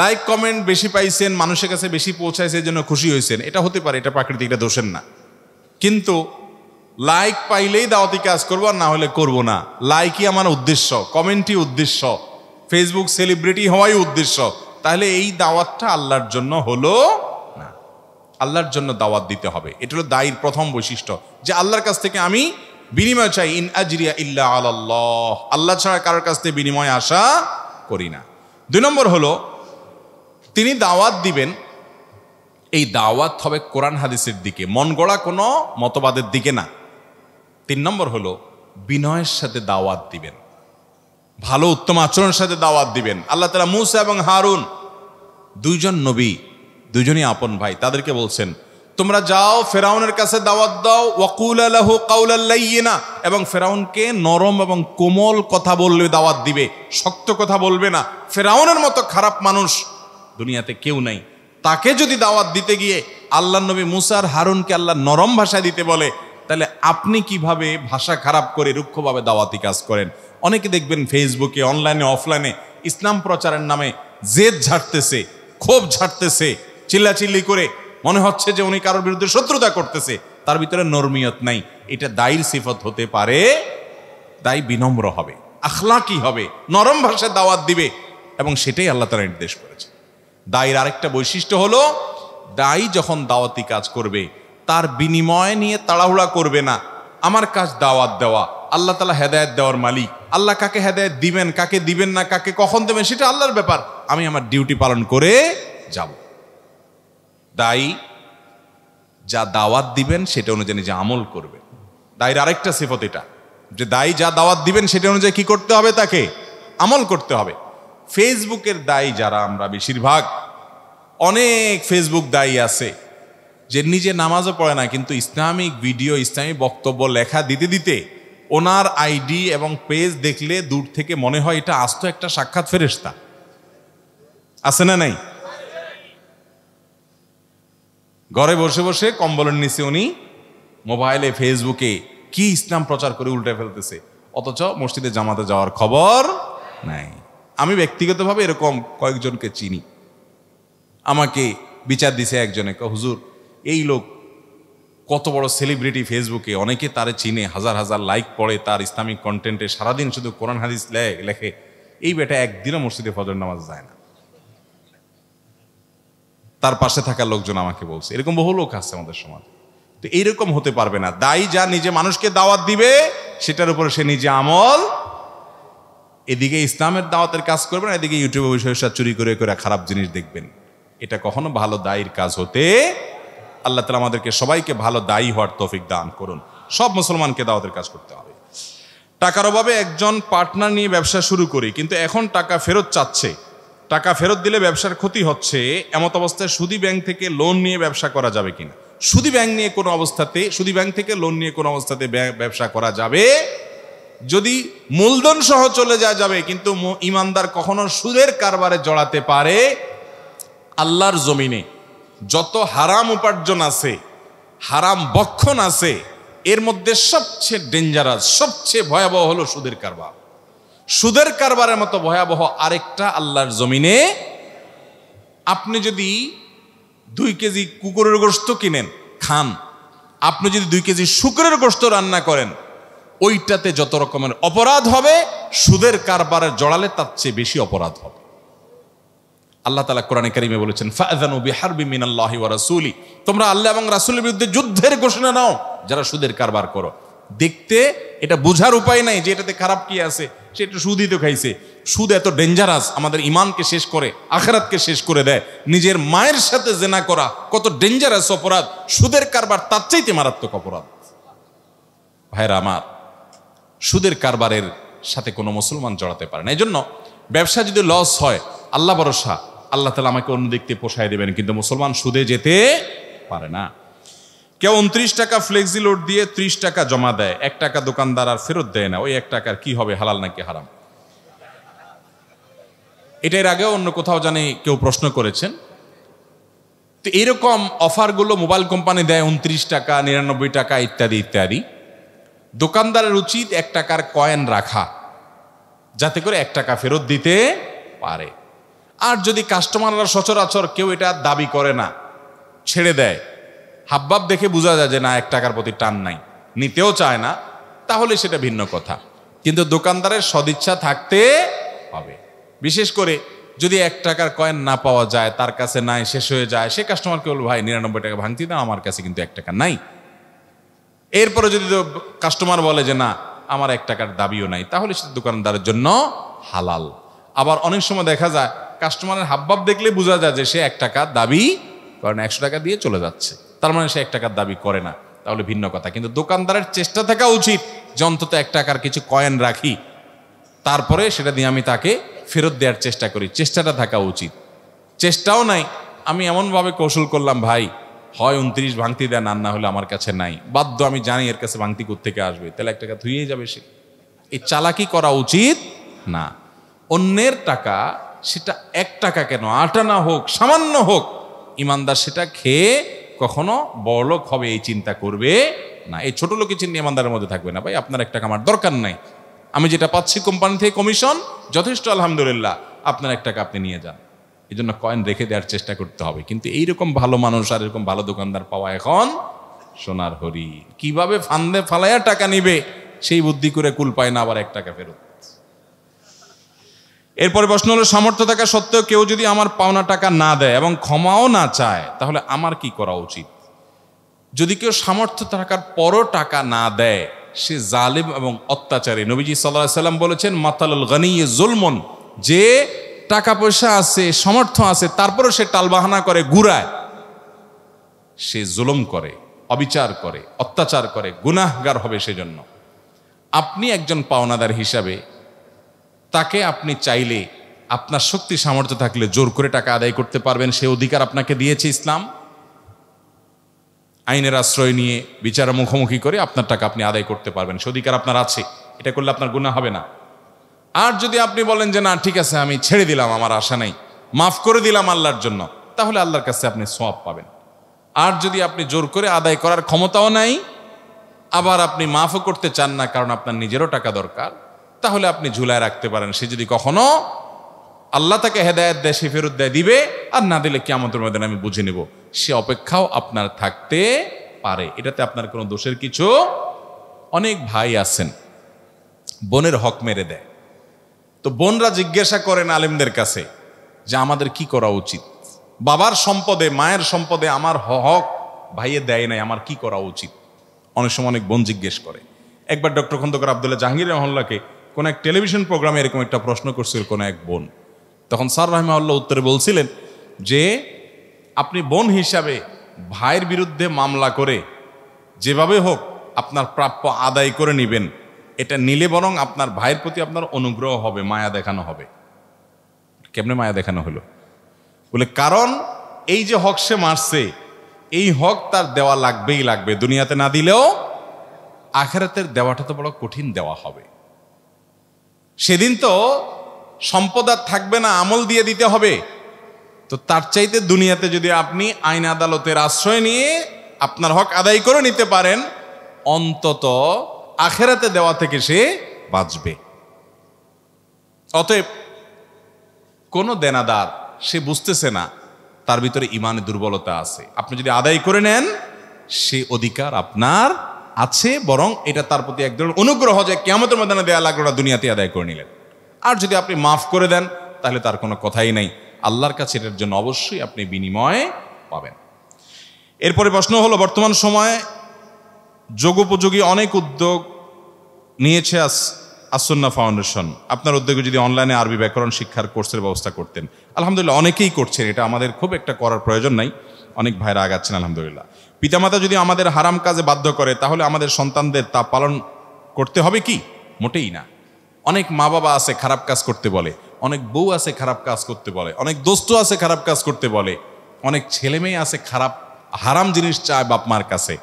লাইক কমেন্ট বেশি পাইছেন, মানুষের কাছে বেশি পৌঁছাইছে, এই জন্য খুশি হয়েছেন, এটা হতে পারে, এটা প্রাকৃতিক, এটা দোষের না। কিন্তু লাইক পাইলেই দাওয়াতি কাজ করবো, আর না হলে করবো না। লাইকই আমার উদ্দেশ্য, কমেন্টই উদ্দেশ্য, ফেসবুক সেলিব্রিটি হওয়াই উদ্দেশ্য, তাহলে এই দাওয়াতটা আল্লাহর জন্য হলো না। আল্লাহর জন্য দাওয়াত দিতে হবে, এটা হলো দায়ীর প্রথম বৈশিষ্ট্য, যে আল্লাহর কাছ থেকে আমি বিনিময় চাই। ইন আজরিয়া ইল্লা আলাল্লাহ, আল্লাহ ছাড়া কারোর কাছ থেকে বিনিময় আশা করি না। 2 নম্বর হলো তিনি দাওয়াত দিবেন, এই দাওয়াত হবে কোরআন হাদিসের দিকে, মন গড়া কোনো মতবাদের দিকে না। 3 নম্বর হলো বিনয়ের সাথে দাওয়াত দিবেন, ভালো উত্তম আচরণের সাথে দাওয়াত দিবেন। আল্লাহ তাআলা মূসা এবং হারুন, 2 জন নবী, 2 জনই আপন ভাই, তাদেরকে বলছেন তোমরা যাও ফেরাউনের কাছে দাওয়াত দাও, ওয়াকুলা লাহু কাওলাল লাইয়িনা, এবং ফেরাউনকে নরম এবং কোমল কথা বলবে, দাওয়াত দিবে, শক্ত কথা বলবে না। ফেরাউনের মতো খারাপ মানুষ দুনিয়াতে কেউ নাই, তাকে যদি দাওয়াত দিতে গিয়ে আল্লাহ নবী মূসা আর হারুনকে আল্লাহ নরম ভাষায় দিতে বলে, তাহলে আপনি কিভাবে ভাষা খারাপ করে রুক্ষভাবে দাওয়াতি কাজ করেন? অনেকে দেখবেন ফেসবুকে, অনলাইনে, অফলাইনে ইসলাম প্রচারের নামে জেদ ঝাড়তেছে, ক্ষোভ ঝাড়তেছে, চিল্লাচিল্লি করে, মনে হচ্ছে যে উনি কারোর বিরুদ্ধে শত্রুতা করতেছে, তার ভিতরে নরমিয়ত নাই। এটা দায়ীর সিফত হতে পারে। দায়ী বিনম্র হবে, আখলাকি হবে, নরম ভাষায় দাওয়াত দিবে, এবং সেটাই আল্লাহ তাআলা নির্দেশ করেছে। দায়ীর আরেকটা বৈশিষ্ট্য হলো, দায়ী যখন দাওয়াতি কাজ করবে তার বিনিময় নিয়ে তাড়াহুড়া করবে না। আমার কাজ দাওয়াত দেওয়া, আল্লাহ তাআলা হেদায়েত দেওয়ার মালিক, আল্লাহ কাকে হেদায়েত দিবেন, কাকে দিবেন না, কাকে কখন দেবেন, সেটা আল্লাহর ব্যাপার, আমি আমার ডিউটি পালন করে যাব। দায়ী যা দাওয়াত দিবেন সেটা অনুযায়ী নিজে আমল করবে। দায়ীর আরেকটা সিফত এটা, যে দায়ী যা দাওয়াত দিবেন সেটা অনুযায়ী কি করতে হবে, তাকে আমল করতে হবে। ফেসবুকের দায়ী যারা আমরা বেশিরভাগ, অনেক ফেসবুক দায়ী আছে যে নিজে নামাজও পড়ে না, কিন্তু ইসলামিক ভিডিও, ইসলামিক বক্তব্য লেখা দিতে দিতে ওনার আইডি এবং পেজ দেখলে দূর থেকে মনে হয় এটা আস্ত একটা সাক্ষাৎ ফেরেশতা। আছে না নাই? ঘরে বসে বসে কম্বলের নিচে উনি মোবাইলে ফেসবুকে কি ইসলাম প্রচার করে উল্টে ফেলতেছে, অথচ মসজিদে জামাতে যাওয়ার খবর নাই। আমি ব্যক্তিগতভাবে এরকম কয়েকজনকে চিনি। আমাকে বিচার দিছে একজনে, হুজুর এই লোক কত বড় সেলিব্রিটি ফেসবুকে, অনেকে তারে চিনে, হাজার হাজার লাইক পড়ে তার ইসলামিক কন্টেন্টে, সারাদিন শুধু কোরআন হাদিস লেখে, এই বেটা একদিনও মসজিদে ফজর নামাজ যায় না। তার পাশে থাকা লোকজন আমাকে বলছে, এরকম বহু লোক আছে আমাদের সমাজে। তো এইরকম হতে পারবে না। দায়ী যা নিজে মানুষকে দাওয়াত দিবে সেটার উপরে সে নিজে আমল, এদিকে ইসলামের দাওয়াতের কাজ করবেন, এদিকে ইউটিউবে বসে চুরি করে করে খারাপ জিনিস দেখবেন। এটা কখনো ভালো দায়ীর কাজ হতে, আল্লাহ তাআলা আমাদেরকে সবাইকে ভালো দায়ী হওয়ার তৌফিক দান করুন। সব মুসলমানকে দাওয়াতের কাজ করতে হবে। টাকার অভাবে একজন পার্টনার নিয়ে ব্যবসা শুরু করি, কিন্তু এখন টাকা ফেরত চাচ্ছে, টাকা ফেরত দিলে ব্যবসার ক্ষতি হচ্ছে, এমত অবস্থায় সুদী ব্যাংক থেকে লোন নিয়ে ব্যবসা করা যাবে কিনা? সুদী ব্যাংক থেকে লোন নিয়ে কোনো অবস্থাতে ব্যবসা করা যাবে যদি মূলধন সহ চলে যাবে, কিন্তু ইমানদার কখনো সুদের কারবারে জড়াতে পারে। আল্লাহর জমিনে যত হারাম উপার্জন আছে, হারাম বক্ষণ আছে, এর মধ্যে সবচেয়ে ডেঞ্জারাস, সবচেয়ে ভয়াবহ হলো সুদের কারবার। সুদের কারবারের মতো ভয়াবহ আরেকটা আল্লাহর জমিনে, আপনি যদি 2 কেজি কুকুরের গোশত কিনেন খান, আপনি যদি 2 কেজি শুকরের গোশত রান্না করেন, ওইটাতে যত রকমের অপরাধ হবে, সুদের কারবারে জড়ালে তার চেয়ে বেশি অপরাধ হবে। আল্লাহ তাআলা কোরআনে কারীমে বলেছেন, ফাআযানু বিহারবিন মিনাল্লাহি ওয়া রাসূলি, তোমরা আল্লাহ এবং রাসূলের বিরুদ্ধে যুদ্ধের ঘোষণা নাও যারা সুদের কারবার করো। দেখতে এটা বোঝার উপায় নাই যে এটাতে খারাপ কি আছে, সে একটু সুদই তো খাইছে। সুদ এত ডেঞ্জারাস, আমাদের ইমানকে শেষ করে, আখিরাতকে শেষ করে দেয়। নিজের মায়ের সাথে জিনা করা কত ডেঞ্জারাস অপরাধ, সুদের কারবার তার চাইতে মারাত্মক অপরাধ। ভাইরা আমার, সুদের কারবারের সাথে কোনো মুসলমান জড়াতে পারে না। এই জন্য ব্যবসা যদি লস হয়, আল্লাহ ভরসা, আল্লাহ তাআলা আমাকে অন্য দিক থেকে পোষায় দেবেন, কিন্তু মুসলমান সুদে যেতে পারে না। কেউ 29 টাকা ফ্লেক্সি লোড দিয়ে 30 টাকা জমা দেয়, 1 টাকা দোকানদার আর ফেরত দেয় না, ওই 1 টাকার কি হবে, হালাল নাকি হারাম? এটার আগেও অন্য কোথাও জানি কেউ প্রশ্ন করেছেন। তো এইরকম অফারগুলো মোবাইল কোম্পানি দেয় 29 টাকা, 99 টাকা ইত্যাদি ইত্যাদি। দোকানদারের উচিত 1 টাকার কয়েন রাখা, যাতে করে 1 টাকা ফেরত দিতে পারে। আর যদি কাস্টমাররা সচরাচর কেউ এটা দাবি করে না, ছেড়ে দেয়, হাবভাব দেখে বোঝা যায় যে না 1 টাকার প্রতি টান নাই, নিতেও চায় না, তাহলে সেটা ভিন্ন কথা। কিন্তু দোকানদারের সদিচ্ছা থাকতে হবে। বিশেষ করে যদি 1 টাকার কয়েন না পাওয়া যায়, তার কাছে নাই, শেষ হয়ে যায়, সে কাস্টমারকে বলবে, ভাই 99 টাকা ভাঙতি দাও, আমার কাছে কিন্তু 1 টাকা নাই। এরপরে যদি কাস্টমার বলে যে না আমার 1 টাকার দাবিও নাই, তাহলে সেটা দোকানদারের জন্য হালাল। আবার অনেক সময় দেখা যায় কাস্টমারের হাবভাব দেখলে বোঝা যায় যে সে 1 টাকা দাবি করে না, 100 টাকা দিয়ে চলে যাচ্ছে, তার মানে সে 1 টাকার দাবি করে না, তাহলে ভিন্ন কথা। কিন্তু দোকানদারের চেষ্টা থাকা উচিত যে অন্তত 1 টাকার কিছু কয়েন রাখি, তারপরে সেটা দিয়ে আমি তাকে ফেরত দেওয়ার চেষ্টা করি, চেষ্টাটা থাকা উচিত। চেষ্টাও নাই, আমি এমনভাবে কৌশল করলাম, ভাই হয় 29 ভাঙতি দেন, আর না হলে আমার কাছে নাই, বাধ্য, আমি জানি এর কাছে ভাঙতি কোত্থেকে আসবে, তাহলে 1 টাকা ধুয়েই যাবে সে। এই চালাকি করা উচিত না। অন্যের টাকা, সেটা 1 টাকা কেন, 8 আনা হোক, সামান্য হোক, ইমানদার সেটা খেয়ে কখনো বড়লোক হবে এই চিন্তা করবে না। এই ছোট লোকের চিন্তা ইমানদারের মধ্যে থাকবে না। ভাই আপনার 1 টাকা আমার দরকার নাই, আমি যেটা পাচ্ছি কোম্পানি থেকে কমিশন যথেষ্ট, আলহামদুলিল্লাহ, আপনার 1 টাকা আপনি নিয়ে যান। এই জন্য কয়েন রেখে দেওয়ার চেষ্টা করতে হবে। কিন্তু এইরকম ভালো মানুষ আর এরকম ভালো দোকানদার পাওয়া এখন সোনার হরি। কিভাবে ফান্দে ফালাইয়া টাকা নিবে সেই বুদ্ধি করে কুল পায় না, আবার 1 টাকা ফেরত। এরপরে প্রশ্ন হলো, সামর্থ্য থাকা সত্ত্বেও কেউ যদি আমার পাওনা টাকা না দেয় এবং ক্ষমাও না চায়, তাহলে আমার কি করা উচিত? যদি কেউ সামর্থ্য থাকার পরও টাকা না দেয়, সে জালিম এবং অত্যাচারী। নবীজি সাল্লাল্লাহু আলাইহি সাল্লাম বলেছেন, মাতালুল গানি জুলমুন, যে টাকা পয়সা আছে, সামর্থ্য আছে, তারপরও সে টালবাহানা করে, ঘুরায়, সে জুলুম করে, অবিচার করে, অত্যাচার করে, গুনাহগার হবে। সেজন্য আপনি একজন পাওনাদার হিসাবে তাকে আপনি চাইলে আপনার শক্তি সামর্থ্য থাকলে জোর করে টাকা আদায় করতে পারবেন। সে অধিকার আপনাকে দিয়েছে ইসলাম। আইনের আশ্রয় নিয়ে বিচারের মুখোমুখি করে আপনার টাকা আপনি আদায় করতে পারবেন, সে অধিকার আপনার আছে। এটা করলে আপনার গুনাহ হবে না। আর যদি আপনি বলেন যে না ঠিক আছে আমি ছেড়ে দিলাম, আমার আশা নেই, মাফ করে দিলাম আল্লাহর জন্য, তাহলে আল্লাহর কাছে আপনি সওয়াব পাবেন। আর যদি আপনি জোর করে আদায় করার ক্ষমতাও নাই, আবার আপনি মাফও করতে চান না কারণ আপনার নিজেরও টাকা দরকার, তাহলে আপনি ঝুলায় রাখতে পারেন। সে যদি কখনো আল্লাহ তাকে হেদায়েত দেয়, সে ফেরত দেয় দিবে, আর না দিলে কিয়ামতের ময়দানে আমি বুঝে নেব, সে অপেক্ষাও আপনার থাকতে পারে। এটাতে আপনার কোনো দোষের কিছু। অনেক ভাই আছেন বোনের হক মেরে দেয়, তো বোনরা জিজ্ঞাসা করেন আলেমদের কাছে যে আমাদের কি করা উচিত, বাবার সম্পদে মায়ের সম্পদে আমার হক ভাইয়ে দেয় নাই, আমার কি করা উচিত। অনেক সময় অনেক বোন জিজ্ঞেস করে। একবার ডক্টর খন্দকার আব্দুল্লাহ জাহাঙ্গীর রহমাল্লাহকে কোন এক টেলিভিশন প্রোগ্রামে এরকম একটা প্রশ্ন করছিল কোন এক বোন। তখন স্যার রাহিমাহুল্লাহ উত্তরে বলছিলেন যে আপনি বোন হিসাবে ভাইয়ের বিরুদ্ধে মামলা করে যেভাবে হোক আপনার প্রাপ্য আদায় করে নেবেন, এটা নিলে বরং আপনার ভাইয়ের প্রতি আপনার অনুগ্রহ হবে, মায়া দেখানো হবে। কেমনে মায়া দেখানো হলো? বলে কারণ এই যে হক সে মারছে, এই হক তার দেওয়া লাগবেই লাগবে, দুনিয়াতে না দিলেও আখিরাতের দেওয়াটা তো বড় কঠিন দেওয়া হবে। সেদিন তো সম্পদ আর থাকবে না, আমল দিয়ে দিতে হবে। তো তার চাইতে দুনিয়াতে যদি আপনি আইন আদালতের আশ্রয় নিয়ে আপনার হক আদায় করে নিতে পারেন, অন্তত আখিরাতে দেওয়া থেকে সে বাঁচবে। অতএব কোন দেনাদার সে বুঝতেছে না তার ভিতরে ইমানে দুর্বলতা আছে, আপনি যদি আদায় করে নেন সে অধিকার আপনার আছে, বরং এটা তার প্রতি এক ধরনের অনুগ্রহ যে কিয়ামতের ময়দানে দেয়া লাগলো না, দুনিয়াতে আদায় করে নিলেন। আর যদি আপনি মাফ করে দেন তাহলে তার কোনো কথাই নাই, আল্লাহর কাছে এটার জন্য অবশ্যই আপনি বিনিময় পাবেন। এরপরে প্রশ্ন হলো, বর্তমান সময়ে যোগোপযোগী অনেক উদ্যোগ নিয়েছে আসুন্নাহ ফাউন্ডেশন। আপনার উদ্যোগে যদি অনলাইনে আরবি ব্যাকরণ শিক্ষার কোর্সের ব্যবস্থা করতেন। আলহামদুলিল্লাহ অনেকেই করছেন, এটা আমাদের খুব একটা করার প্রয়োজন নাই, অনেক ভাইরা আগাচ্ছেন আলহামদুলিল্লাহ। পিতামাতা যদি আমাদের হারাম কাজে বাধ্য করে তাহলে আমাদের সন্তানদের তা পালন করতে হবে কি? মোটেই না। অনেক মা বাবা আছে খারাপ কাজ করতে বলে, অনেক বউ আছে খারাপ কাজ করতে বলে, অনেক দোস্ত আছে খারাপ কাজ করতে বলে, অনেক ছেলে মেয়ে আছে খারাপ হারাম জিনিস চায় বাপ মার কাছে।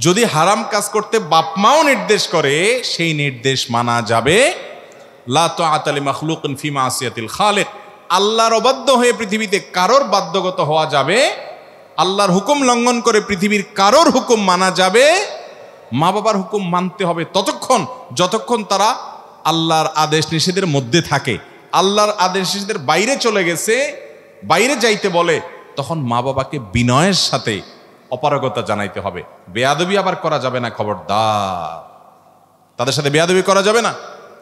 যদি হারাম কাজ করতে বাপ মাও নির্দেশ করে, সেই নির্দেশ মানা যাবে। লা তাআতা লিমাখলুকিন ফি মাসিয়াতিল খালিক। আল্লাহর অবাধ্য হয়ে পৃথিবীতে কারোর বাধ্যগত হওয়া যাবে, আল্লাহর হুকুম লঙ্ঘন করে পৃথিবীর কারোর হুকুম মানা যাবে। মা বাবার হুকুম মানতে হবে ততক্ষণ যতক্ষণ তারা আল্লাহর আদেশ নিষেধের মধ্যে থাকে। আল্লাহর আদেশ নিষেধের বাইরে চলে গেছে, বাইরে যাইতে বলে, তখন মা বাবাকে বিনয়ের সাথে অপারগতা জানাইতে হবে। বেয়াদবি আবার করা যাবে না, খবরদার, তাদের সাথে বেয়াদবি করা যাবে না।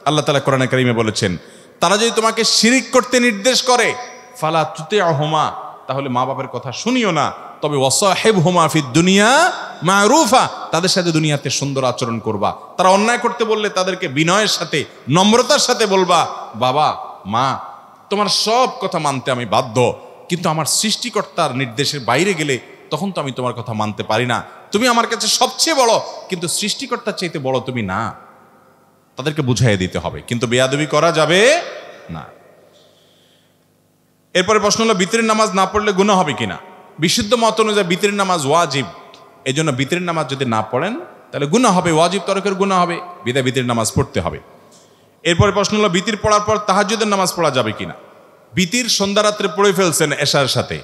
আল্লাহ তাআলা কোরআনে কারীমে বলেছেন, তারা যদি তোমাকে শিরিক করতে নির্দেশ করে ফালা তুতিউহুমা, তাহলে মা বাবার কথা শুনিও না, তবে ওয়াসাহিবহুমা ফিদ দুনিয়া মারুফা, তাদের সাথে দুনিয়াতে সুন্দর আচরণ করবা। তারা অন্যায় করতে বললে তাদেরকে বিনয়ের সাথে নম্রতার সাথে বলবা, বাবা মা তোমার সব কথা মানতে আমি বাধ্য, কিন্তু আমার সৃষ্টিকর্তার নির্দেশের বাইরে গেলে তখন তো আমি তোমার কথা মানতে পারি না। তুমি আমার কাছে সবচেয়ে বড়, কিন্তু সৃষ্টিকর্তার চাইতে বড় তুমি না। তাদেরকে বুঝাইয়ে দিতে হবে, কিন্তু বেয়াদবি করা যাবে না। এরপরে প্রশ্ন হলো, বিতরের নামাজ না পড়লে গুনাহ হবে কিনা? বিশুদ্ধ মত অনুযায়ী বিতরের নামাজ ওয়াজিব, এই জন্য বিতরের নামাজ যদি না পড়েন তাহলে গুনাহ হবে, ওয়াজিব তরকের গুনাহ হবে, বিদায় বিতরের নামাজ পড়তে হবে। এরপরে প্রশ্ন হলো, বিতির পড়ার পর তাহাজ্জুদের নামাজ পড়া যাবে কিনা? বিতির সন্ধ্যা রাত্রে পড়ে ফেলছেন এশার সাথে,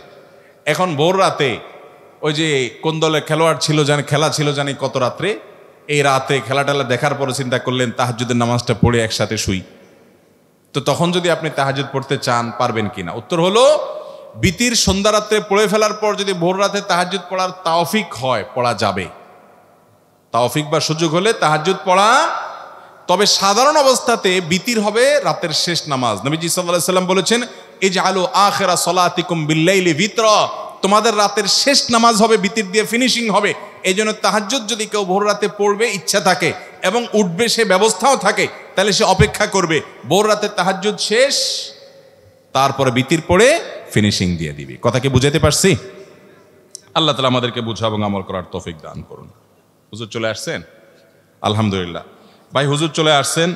এখন ভোর রাতে ওই যে কোন দলে খেলোয়াড় ছিল জানি, খেলা ছিল জানি কত রাত্রে, এই রাতে খেলা টেলা দেখার পরে চিন্তা করলেন তাহাজ্জুদের নামাজটা পড়ে একসাথে শুই। তো তখন যদি আপনি তাহাজ্জুদ পড়তে চান পারবেন কিনা? উত্তর হলো, বিতির সন্ধ্যা রাত্রে পড়ে ফেলার পর যদি ভোর রাতে তাহাজ্জুদ পড়ার তাওফিক হয় পড়া যাবে, তাওফিক বা সুযোগ হলে তাহাজ্জুদ পড়া। তবে সাধারণ অবস্থাতে বিতির হবে রাতের শেষ নামাজ। নবীজি সাল্লাল্লাহু আলাইহি সাল্লাম বলেছেন, ইজআলু আখিরা সলাতিকুম বিল্লাইলি বিতরা, তোমাদের রাতের শেষ নামাজ হবে বিতির দিয়ে ফিনিশিং হবে। এই জন্য তাহাজ্জুদ যদি কেউ ভোর রাতে পড়বে ইচ্ছা থাকে এবং উঠবে সে ব্যবস্থাও থাকে, তাহলে সে অপেক্ষা করবে ভোর রাতে তাহাজ্জুদ শেষ, তারপরে বিতির পড়ে ফিনিশিং দিয়ে দিবে। কথা কি বুঝাতে পারছি? আল্লাহ তাআলা আমাদেরকে বুঝা এবং আমল করার তৌফিক দান করুন। হুজুর চলে আসছেন? আলহামদুলিল্লাহ। ভাই হুজুর চলে আসছেন।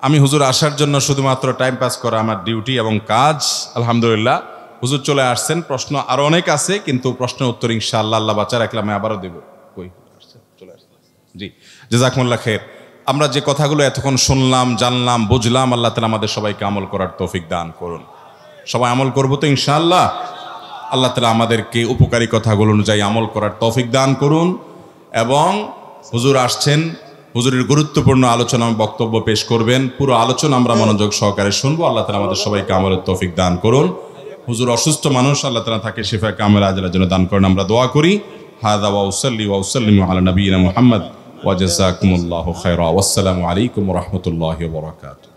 আমি হুজুর আসার জন্য শুধুমাত্র টাইম পাস করা আমার ডিউটি এবং কাজ। আলহামদুলিল্লাহ হুজুর চলে আসছেন। প্রশ্ন আরো অনেক আছে, কিন্তু প্রশ্নের উত্তর ইনশাআল্লাহ আল্লাহ বাঁচা রাখলে আমি আবারও দেব। কই আসছেন? চলে আসছেন? জি, জাযাকুমুল্লাহ খাইর। আমরা যে কথাগুলো এতক্ষণ শুনলাম, জানলাম, বুঝলাম, আল্লাহ তাআলা আমাদের সবাইকে আমল করার তৌফিক দান করুন। সবাই আমল করবো তো ইনশাআল্লাহ? আল্লাহ তাআলা আমাদেরকে উপকারী কথাগুলো অনুযায়ী আমল করার তৌফিক দান করুন। এবং হুজুর আসছেন, হুজুরের গুরুত্বপূর্ণ আলোচনা বক্তব্য পেশ করবেন। পুরো আলোচনা আমরা মনোযোগ সহকারে শুনবো। আল্লাহ তাআলা আমাদের সবাইকে আমলের তৌফিক দান করুন। হুজুর অসুস্থ মানুষ, আল্লাহ তাআলা তাকে শিফা কামিলা আজলার জন্য দান করেন, আমরা দোয়া করি। হাযা ওয়া উসাল্লি ওয়া উসাল্লিমু আলা নবিয়িনা মুহাম্মদ ওয়া জাযাকুমুল্লাহু খায়রা। ওয়াসসালামু আলাইকুম ওয়া রাহমাতুল্লাহি ওয়া বারাকাতুহু।